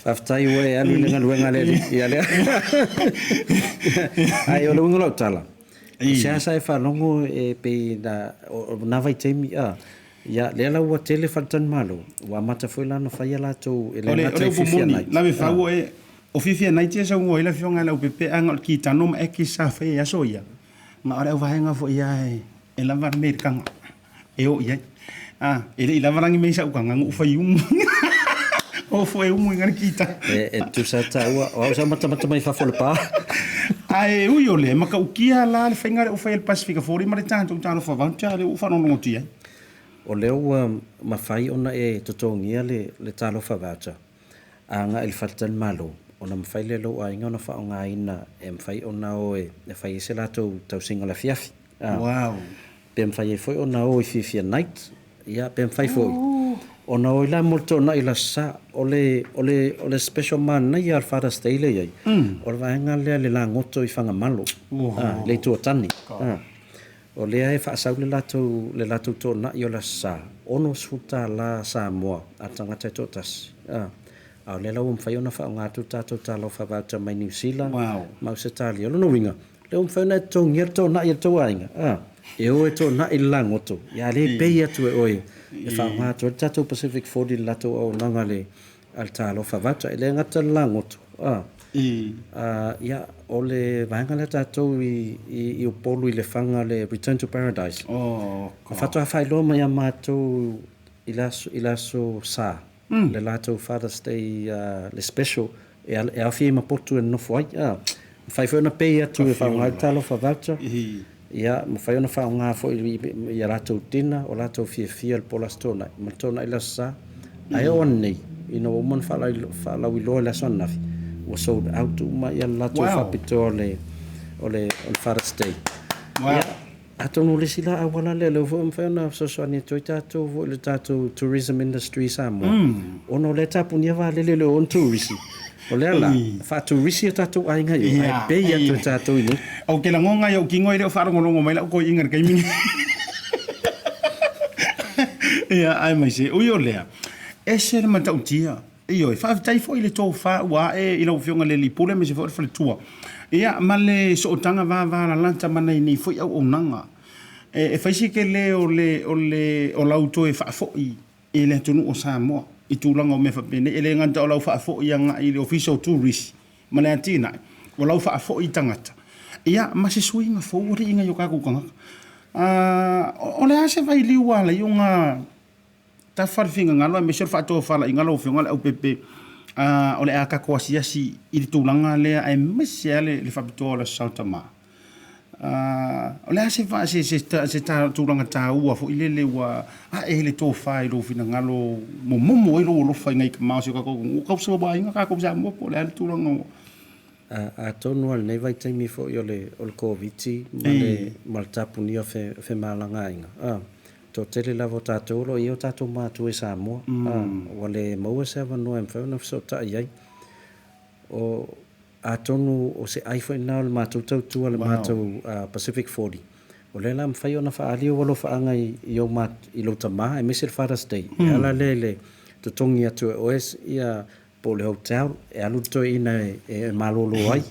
aftai we alu le ngalu ngale ia le ai o lo ngolo tala sia sa fa longo e pe na vai te mi ia le la wa tele faltan malo wa mata foi la no fa ia la to ele na te fifia night la me fa o fifia night sa ngo ila fionga Leaupepe angol ki tanom e ki sa fe ya so ia ma ora o vaenga fo ia e la var mer kanga e o ia ele ila varangi me sa u kanga ngu fa yum o fo e umu ngar kita e tu sa ta o sa mata mai fa fo le pa ai u yo le maka u kia la le fenga o fa el Pacific 40 ma le tanto tano fa voucher le u fa no no tia o leo ma fai ona e totongia le talo fa voucher anga el faltan malo ona mfai le lo ainga ona fa nga ina e mfai ona o e fai se la tau singa la fiafi wow pe mfai foi ona o fifia night ia pe mfai foi ona o la molto na ila sa ole special man na ia Father's Day le ai o va nga le la ngoto I fanga malo le tu tani o le ai fa sa le la tu to na io la sa ono suta la sa mo atanga te totas au le lau mfai ona wha ngā tūtātou tālo whawauta mai New Zealand mau se tāli o lono winga leo mfai na tō ngia tō na ia tō ainga e o e tō na I langoto ia le pei atu e oe e wha ngā tō tātou Pacific 40 lato au nanga le al tālo whawauta e le ngata langoto ia o le vaenga le tātou I o polu I le whanga le Return to Paradise whatoa whai lo mai a mātou I laso sā le lato Father's Day le special e a fi ma portu no foi fai foi na pay atu e fa ngal talo fa voucher ia mo fai ona fa nga foi ia lato tina o lato fi el polastona ma tona ila sa ai on nei ino mon fa la wi lo la sonna was sold out ma ia lato fa pitole ole on Father's Day atonu le sila awala le vo mfana so so ni toitato vo le tato tourism industry samo ono le tapu ni va le on tourism O lea la, whāturisi o tātou ai ngai, ai pei atu tātou inu. O ke la ngonga i o kingo i reo wharongonongo mai la o ko inga kai mingi. Ia, ai mai se, ui o lea. E se le matau tia. Iyo, i whaafitai fo i le tō wha ua e ila uwhionga le li pule me se fo le tua. Ia, ma le so o tanga vā la lanta mana i nei fo i au o nanga. E whaisi ke le o lauto e whaafo i le tunu o Samoa. I tūlanga o me whapene. E le nganta o lau whaafo i anga i le official tourist. Ma le atina. O lau whaafo i tangata. Ia, ma se suinga fo uri inga yo kakukanga. O le ase vai liua le yunga ta farfinga ngalo me sure fato fala ingalo finga le Leaupepe o le aka ko asiasi i le tūlanga le ai mese le fapito le Sautama. O le ase va se ta tūlanga ta ua fo ile le wa e le tō whai lo fina ngalo momo i lo whai ngai ka mao se ka ko so ba inga ka ko sa mo po le tūlanga a tonu al nei vai taimi fo i o le COVID ma le tapuni o fe malanga inga. To tele lavo tātou lo i o tātou mātu e Samoa. Wale maua se awa noa e mwhau na fiso ta iai. O a tonu o se iPhone nao le mātou tautua le mātou Pacific 40. O le la mwhai o na whaali o walo whaanga i o i lo tama e mese le Father's Day. E ala le tutongi atu e oes ia po le hotel e alu to ina e malolo ai.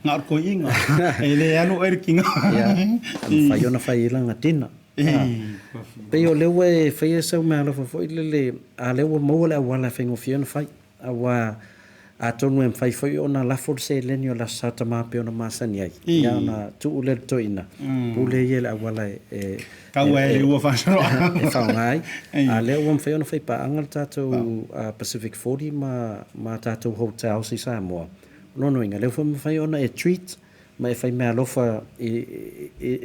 Ngā ko inga. E le anu erkinga. Ia, mwhai o na whai ilanga tina. Peo lewa e whaia sau mea alofa fo le a lewa maua le awala whaingo fiona whai awa a tonu e mwhai whai o na lafo se leni o la sata mape o na masani ai ia na tu ule to ina pule ie le awala kau e ua whasaro e whaongai a lewa mwhai o na whai pa angal tātou Pacific 40 ma tātou hotel si Samoa nono inga lewa mwhai o na e treat ma e whai mea lofa i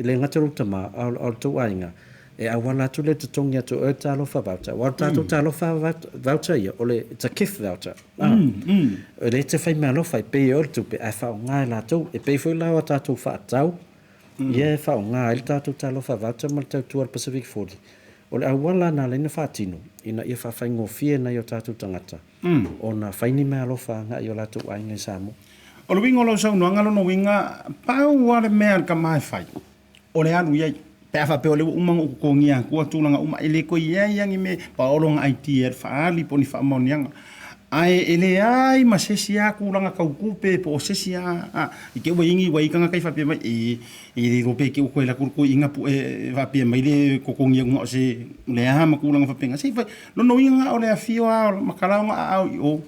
le ngata rutama al tau ainga. E awala tu le tutongi atu e tā lofa voucher. Wal tātou tā lofa voucher ia, o le it's a gift voucher. E le te whai mea lofa i pei o tupe, e whao ngai la tau, e pei whai lau a tātou wha tau. Ia e whao ngai, le tātou tā lofa voucher ma le tau tuar Pacific 40. O le awala na leina whaatino, ina ia whawhai ngofie na i o tātou tangata. O na whaini mea lofa nga i o la tau ainga i Samoa. O le wingo lo sau no ngalo no winga pau wale mea ka mai fai. O le anu iai pe afa pe o le umang o ko ngia ko tulanga uma ele ko iai yang me pa o longa IT er faali poni fa monianga. Ai ele ai ma sesia ku langa ka kupe po sesia i ke wingi wa ikanga kai fa pe mai e ro pe ke ko la ku inga pu e va pe mai le ko ngia ngo se le ha ma ku langa fa penga se fa no winga o le afio makala nga o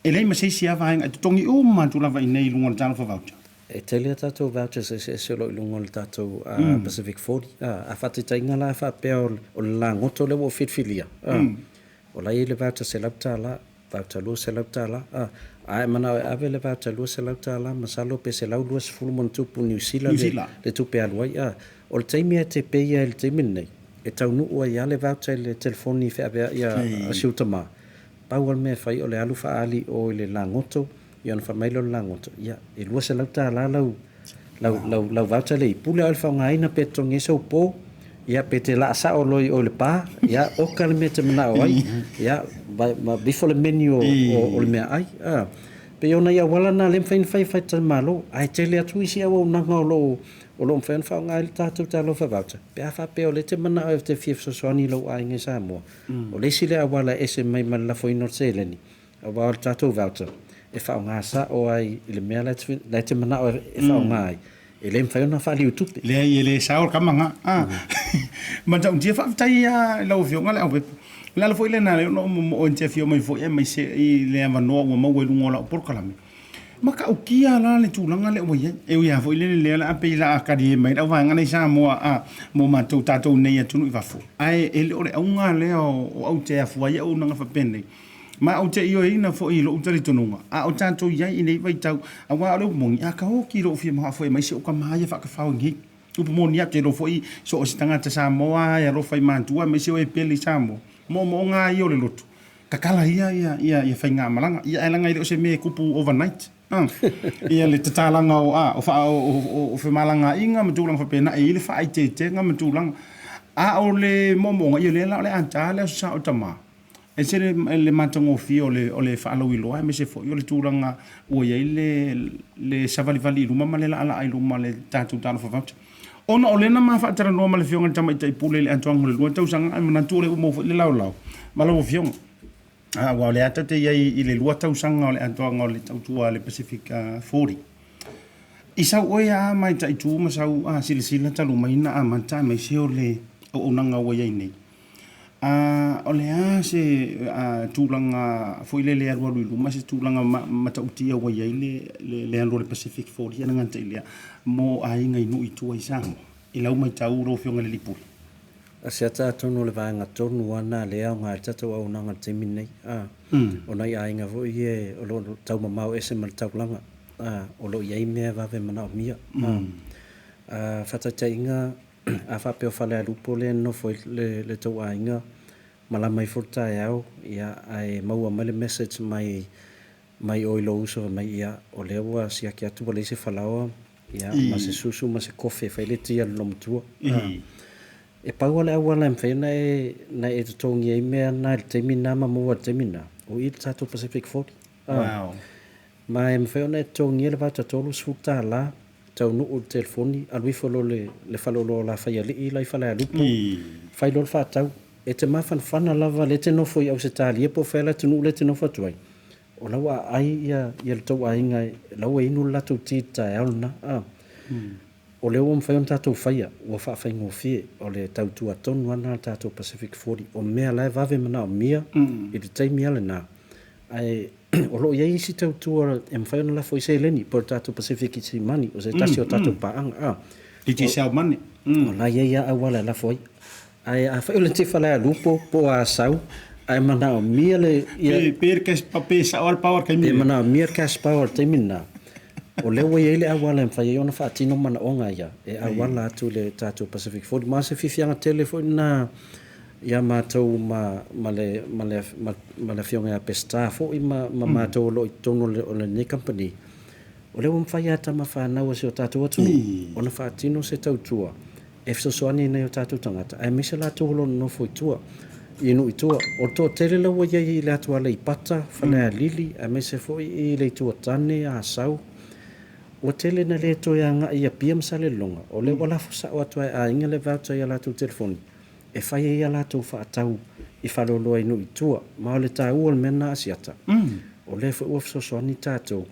Elei ma seisi ava hainga tongi uma tu lava inei lunga le talo fa voucher. E tele tātou vouchers e solo i lunga le tātou Pacific 40. A whatita inga la whapea o le la ngoto le wo fitfilia. O lai le voucher se Leaupepe voucher lua se Leaupepe a mana ave le voucher lua se Leaupepe masalo pe se lau lua se fulmon tupu New Zealand le tupe aluai. O le taimi e te peia le taimi nei. E tau nuu a ia le voucher le telefoni fe avea ia a siutama. Paual me fai o le alu faali o le langoto ia na famailo le langoto ia e lua se Leaupepe lau voucher le pule o le whaungaina pe tongi so po ia pe te la sa o loi o le pa ia o ka le mea te mana o ai ia ma bifo le menu o le mea ai pe ona ia wala na le mfain fai ta malo ai tele atu isi au nanga o lo mfain whaungai le tātou tā lo voucher pe a whapea o le te mana o te fia soani lo ai ngai Samoa o le sile a wala ese mai man la foino seleni a wala tātou voucher e whaunga sa o ai i le mea le te mana o e whaunga ai e le mfain na whali utupe le saor kamanga ma tau tia whaftai lau fionga le Leaupepe la foi le na le no o te fio mai foi mai se i le avano o mau e lungo la por kalame maka o kia la le tulanga le o e ia foi le la pe la akadi mai au vanga nei Samoa mo ma tu tatou nei atu i vafu ai ele o le unga le o au te afua ia o nanga fa pende ma o te io ina foi lo utari tonunga o tatou ia i nei vai tau a wa le mo ia ka o ki lo fi ma foi mai se o ka mai fa ka fa ngi upo mo nia te lo foi so o sitanga te Samoa ia ro fai mantua mai se o e peli Samoa mo nga io le lotu kakala ia whainga malanga ia elanga i se me kupu overnight ia le tatalanga o whamalanga inga matulanga whapena e le whai te nga matulanga o le momonga ia le la le anta le sa o tama e se le matango fi o le falo ilo ai me se fo yo le tulanga o ye le savali vali luma male la ala ai luma le tatu talo fa voucher ona o lena ma fa tara no male fionga tama i pule le antoang le lua tau sanga ai mana tule o mo le lau ma lo fionga wa le ata te ye i le lua tau sanga o le antoang le tau tua le Pacific 40 isa o ya mai tai tu ma sau sila talu mai na amanta mai se o le o nanga o ye nei o le se tūlanga foile le arua luilu ma se tūlanga matautia wa iai le ando le Pacific 40 ana nganta ilea mo ainga inu i tua i sango i lau mai tau ro fionga le lipuri ASIATA tonu le vaenga tonu ana le au ngā tata au nanga temi nei o nei ainga vo ie o lo tau mamau ese mal tau langa o lo iai mea vave mana o mia whatata inga a whapeo whale a lupo le no foi le tau ainga mala mai furta au ia ai maua mai le message mai oilo uso mai ia o le wa sia ki atu le se falawa ia ma se susu ma se kofe fa le tia lo mtua e paua le awala mfe na e tongi e me na te mina ma mo te mina o i tato Pacific 40 wow ma mfe na tongi le va tolu sfuta la tau no o telefoni a lui folo le falolo la fa ia li la fa la lupo fa lo fa tau e te mawhanwhana lava le te nofo i au se tāli e po whela tunu le te nofo tuai. O lawa ai ia le tau ainga lawa inu latu tita e aluna. O leo o mwhaion tātou whaia ua whaafai ngofie o le tau tua tonu ana tātou Pacific 40 o mea lai vave mana o mia i te taimi ale nā. Ai o lo ia isi tau tua e mwhaion lafo i se Lene po tātou Pacific i si mani o se tasi o tātou paanga. I te sao mani. O la ia awala lafo ai. Ai a fa le te fala lupo po a sau ai mana o mia le per kes pape sa or power kai mi mana mia cash power te mina o le we ele awala fa yo na fa tino mana onga ia e awala tu le tatu Pacific 40 ma se fifianga telefone na ia matou ma fionga pesta fo i ma matou lo tono le ne company o le um fa ia tama fa na o se tatu atu ona fa tino se tautua e soani nei o tātou tangata. Ai misa la tōholo no fo itua. Inu itua. O tō tere laua iei le atua le ipata, whanea lili, ai misa fo i le itua tane a sau. O tele na le to ia nga ia pia msale longa. O le wala fusa o atua a inga le voucher ia lātou telefoni. E whaia ia lātou whaatau i whaloloa inu itua. Ma o le tā ua le mena ASIATA. O le fo ua soani tātou.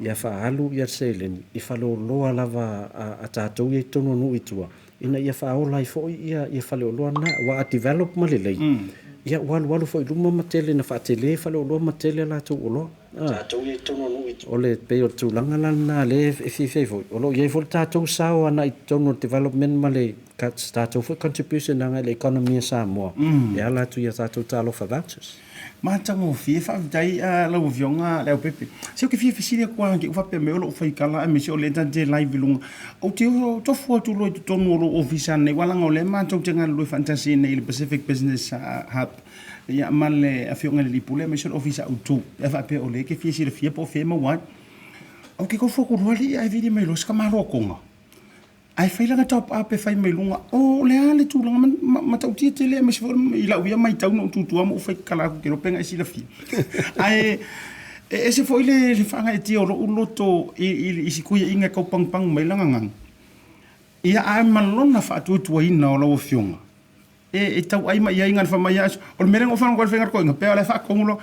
Ia whaalu ia se Lene. I whaloloa lava a tātou i tono nu itua. Ina ia whaola i fo ia whale o loa na wa a develop malelei. Ia walu fo i luma matele na whaatele whale o loa matele la tau o loa. Tātou i tono nu i o le peo tūlanga lana le e whiwhai fo. O lo iei fo tātou sao ana i tono development male tātou fo contribution nanga le economy Samoa. Ia la tu ia tātou tālo for vouchers. Matango fie fa dai lau vionga Leaupepe. Se o ke fie fisiria kwa ke ufa pe me o fai kala me se o le tante live lunga. O te o to fo tu lo to no lo ofisa nei wala ngole ma to tenga lo fantasy nei le Pacific Business Hub. Ya male a fionga le pule me se ofisa o tu. E fa pe o le ke fie sire fie po fe ma wa. O ke ko fo ko roli ai vidi me lo ska ma ro konga. Ai fai langa top up e fai mai lunga o le ale tu langa ma tau tia tele me se i la uia mai tau no tu mo fai kala ko ke penga isi la fi ai e se foi le fanga e tio lo loto i si kuia inga ko pang mai langa ngang ia ai malona fa tu ina o lo fionga e tau ai mai inga fa mai as o merengo fa ngol fengar ko inga pe ala fa ko lo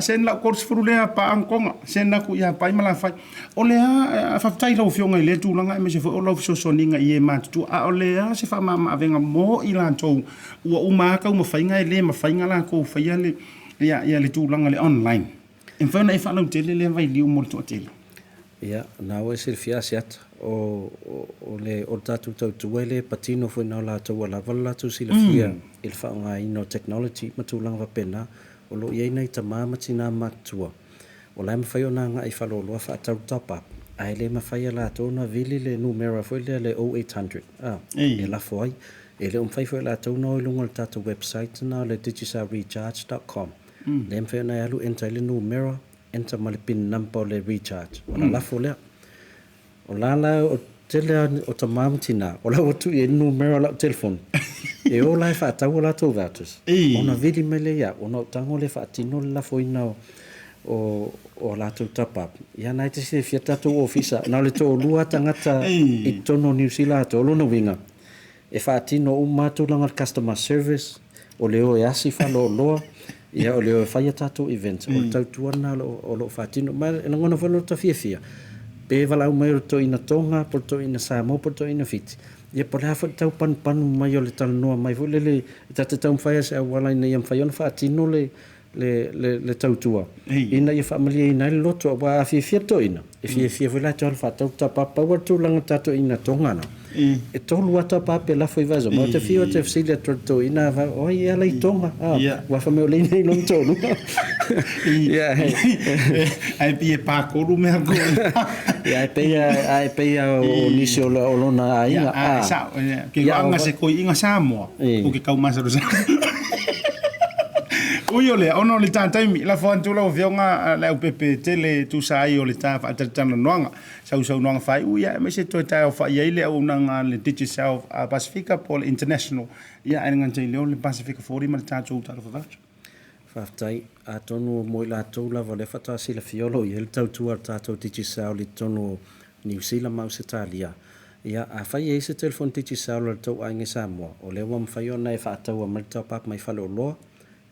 sen la course frulea pa ankonga sen na ku ia pai mala fai o le fa tai lo fionga le tu langa me se fo lo so soninga ie ma tu o le se fa ma venga mo i la to u ma ka mo fainga le ma fainga la ko fa ia le tu langa le online en fa na fa lo tele le vai liu mo to tele ia na o se fia siat o le o tatu tu le patino fo na la to la vala tu si le fia il fa nga ino technology ma tu langa pena o lo iei nei ta mama tina matua o lai mawhai o nanga i whaloloa whaatau top up ai le mawhai la tōna vili le numera foi le 0800 e la foi e le umwhai foi la tōna o ilunga le tata website na le digitalrecharge.com le mawhai na alu enter le numera enter ma le pin number le recharge o la lafo lea o la tele o tamam tina o la watu e numero la telefon e o la fa tau la to vouchers ona vidi mele ya ona tango le fa tino la foina o la to tap up ya na te se fiata to ofisa na le to lua tangata i tono New Zealand to lo no winga e fa tino o mato langa customer service o leo e asi fa lo ia o leo fa tato event o tau tuana o lo fa tino ma na ngona fa lo ta fia pe vala o mai to ina tonga por to ina Samoa por to ina fit ia por ha tau pan mai o le tal no mai vo le tata tau fai se wala ina ia fai ona fa tino le tau tua ina ia familia ina le loto wa fia to ina e fia vola to fa tau tapa pa tu langa tato ina tonga na e tolu ata pa pe la foi vazo mo te fio te fsilia to ina va o ia le tonga wa fa me o le nei non tolu ia ai pie pa ko lu me ko ia pe o nisio o lona ia sa ke anga se ko inga Samoa o ke kau masa ro sa Uyo le ono le tata mi la fo antula o vionga la upepe tele tu sai o le ta fa tana noanga sau noanga fai uya me se to ta o fa ia ile o nanga le digital Pacifica Pol International ia ai ngan le le Pacifica 40 ma ta tu ta fa fa tai a tonu mo la to la vole fa ta si la fiolo ia le tau tu ta to digital le tonu New Zealand ma se talia ia a fai e se telefon digital le to ai nge Samoa o le wam fai ona e fa ta wa mal ta pap mai fa lo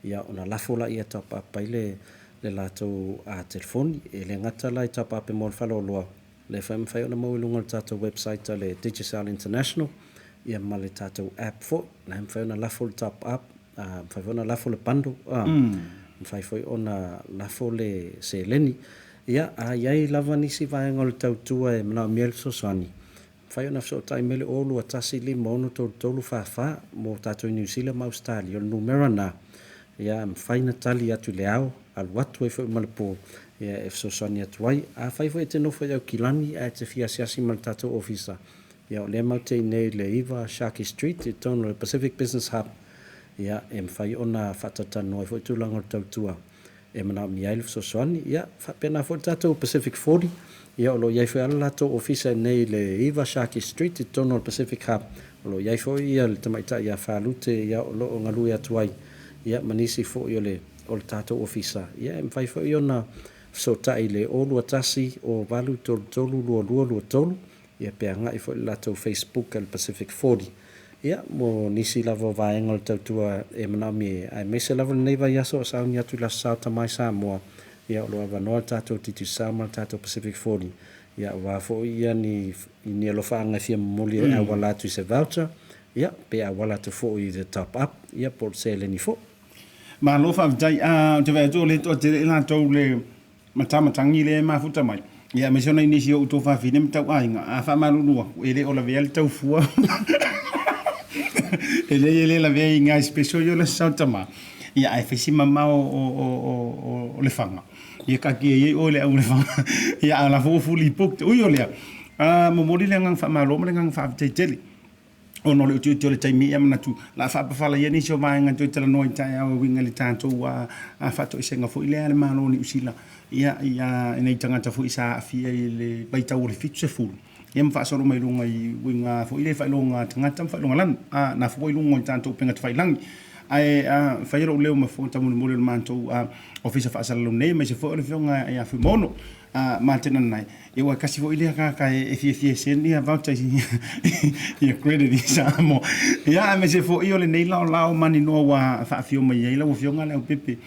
ia ona lafola ia tapa pai le latou a telefoni e le ngata lai tapa pe mo faloloa le fam fai ona mo lunga tatou website le Digital International ia ma le tatou app fo la fai ona lafol tap up fai ona lafol pando fai foi ona lafole se leni ia a iai lava nisi vai ngol tautua e mna miel sosani fai ona so tai mele olu atasi li mono tolu fa mo tatou New Zealand ma Australia numero na ia faina tali atu le au al watu e foi malpo ia e so sonia tuai a fai foi te no foi au kilani a te fia siasi mal tato officer ia le maute nei le Iva Sharky Street e tono le Pacific Business Hub ia e fai ona fatata no foi tu lango tautua e mana mi ai so soni ia fa pena foi tato Pacific 40 ia lo ia foi ala to officer nei le Iva Sharky Street e tono le Pacific Hub lo ia foi ia le tamaita ia falute ia lo ngalu ia tuai ia manisi fo yo le o le tatou ofisa ia e fai fo yo na so tai le o lu atasi o valu tolu lu tolu ia pe anga i fo le latou Facebook al Pacific 40 ia mo nisi lavo vaenga le tautua e manami ai mese lavo nei vai aso sa unia tu la sa tamai Samoa ia lo ava no tatou titu sama tatou Pacific 40 ia wa fo ia ni lo fa nga fia moli a wala tu se voucher ia pe a wala tu fo i the top up ia por se le ni fo ma lo fa dai te vai to le to te la to le matama tangi le ma futa mai ia me sona inisi o to fa fine mta ainga a fa ma lu ele o la vel tau fua ele la ve inga special yo le santama ia ai fesi mama o le fanga ia ka ki o le le fanga ia la fo fuli pok o yo le mo mori le ngang fa ma lo le ngang fa te tele ono le tu le taimi ia manatu la fa pa fala ia ni so mai nga tu tala noi tai a winga le tanto a fa to senga fo ile ale malo ni usila ia nei tanga ta fo isa afia le baita o le fitu fu ia mfa so mai lunga i winga fo ile fa longa tanga tam fa longa lan na fo lunga tanto penga fa lang ai fa iro le ma fo tamu mo le manto officer fa sala nei me se fo le fonga ia fu mono matena nai e wa kasi fo ile ka e fie sen ia voucher ia credit isa mo ia me se fo io le nei la mani no wa fa fio mai ia la fio ngala pepe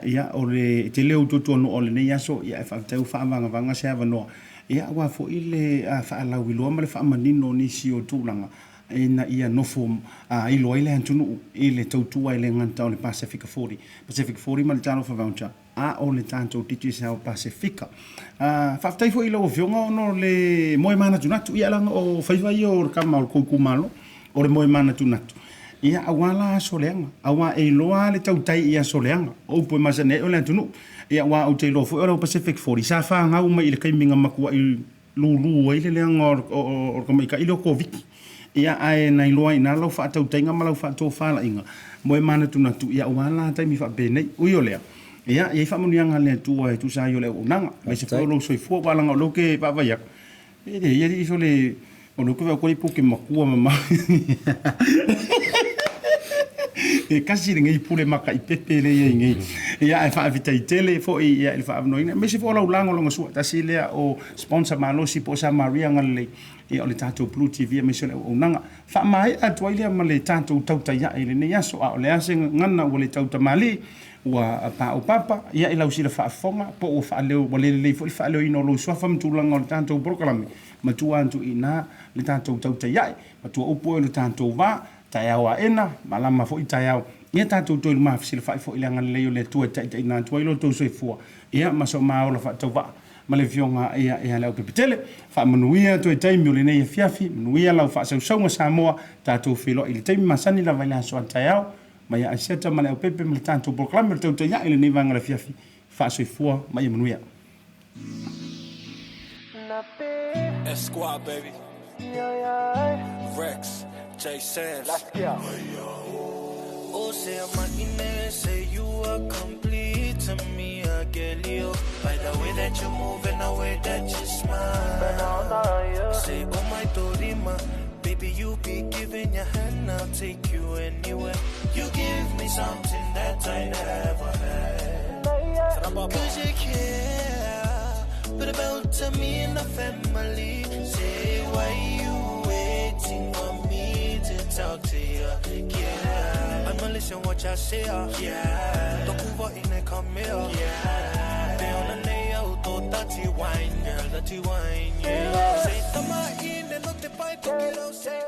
ia o le te leu tutu no o le nei aso ia fa tau fa vanga se ava no ia wa fo ile fa la wilo ma le fa manino ni si o tulanga ina ia no form i loile antunu ile tautu ile nganta o le Pacific 40 ma le tano fa voucher o le tanto Digital Pacifica fa tai fo ilo vionga no le moi mana tunatu ia lang o fai o kama o kumalo o le moi mana tunatu ia awala solenga awa e loa le tautai ia solenga o po masane o le antunu ia wa o te lo fo o Pacific 40 sa fa nga uma ile kai minga makua i lulu ile le ngor o kama ka ilo covid ia ai nai loa ina lo fa tautai nga malo fa to fa la inga moi mana tunatu ia wala tai mi fa bene uyo le ia ia fa munianga le tua tu sa yo le unanga me se fo lo so fo wala nga lo ke pa va ya ia i so le O no kuwa koi puke makua mama. E kasi ngai pule maka I pepe le ngai. Ia e fa vita tele fo ia e fa no ina. Me se fo la ulango longa su ta silea o sponsor malo si po sa Maria ngale. Ia o le tato Blue TV me se o nanga. Fa mai atu ile ma le tato tauta ia ile ne yaso o le ase ngana o le tauta mali. Wa pa o papa ia ila usila fa fonga po o fa leo o le fa leo ino lo so fa mtulanga o tanto brokalami matua antu ina le tanto tauta ia matua upo le tanto va taiawa ena malama fo itaiao ia tanto to ma fa sila fa fo ilanga le le tua tai na tua ilo to so fo ia maso ma o la fa tova ma le fionga ia Leaupepe Tele fa manuia to tai mi le nei fiafi manuia la fa so nga Samoa tanto filo ile tai masani la vaila so taiao mai ASIATA ma Leaupepe ma tanto proclame to ia ile nei vanga la fiafi fa so fo mai manuia Squad, baby. Rex, J Sands. Let's go. Oh, say I'm in say you are complete to me, I get you. By the way that you move and the way that you smile. Say, oh my Dorima, baby, you be giving your hand, I'll take you anywhere. You give me something that I never had. Cause you care, but about to me and the family. Say, why you waiting on me to talk to you? Yeah, I'ma listen what y'all say. Yeah, don't move out in the come here. Yeah, they on the layout, oh, dirty wine, girl, dirty wine. Yeah, say, tama in and not the bite, say,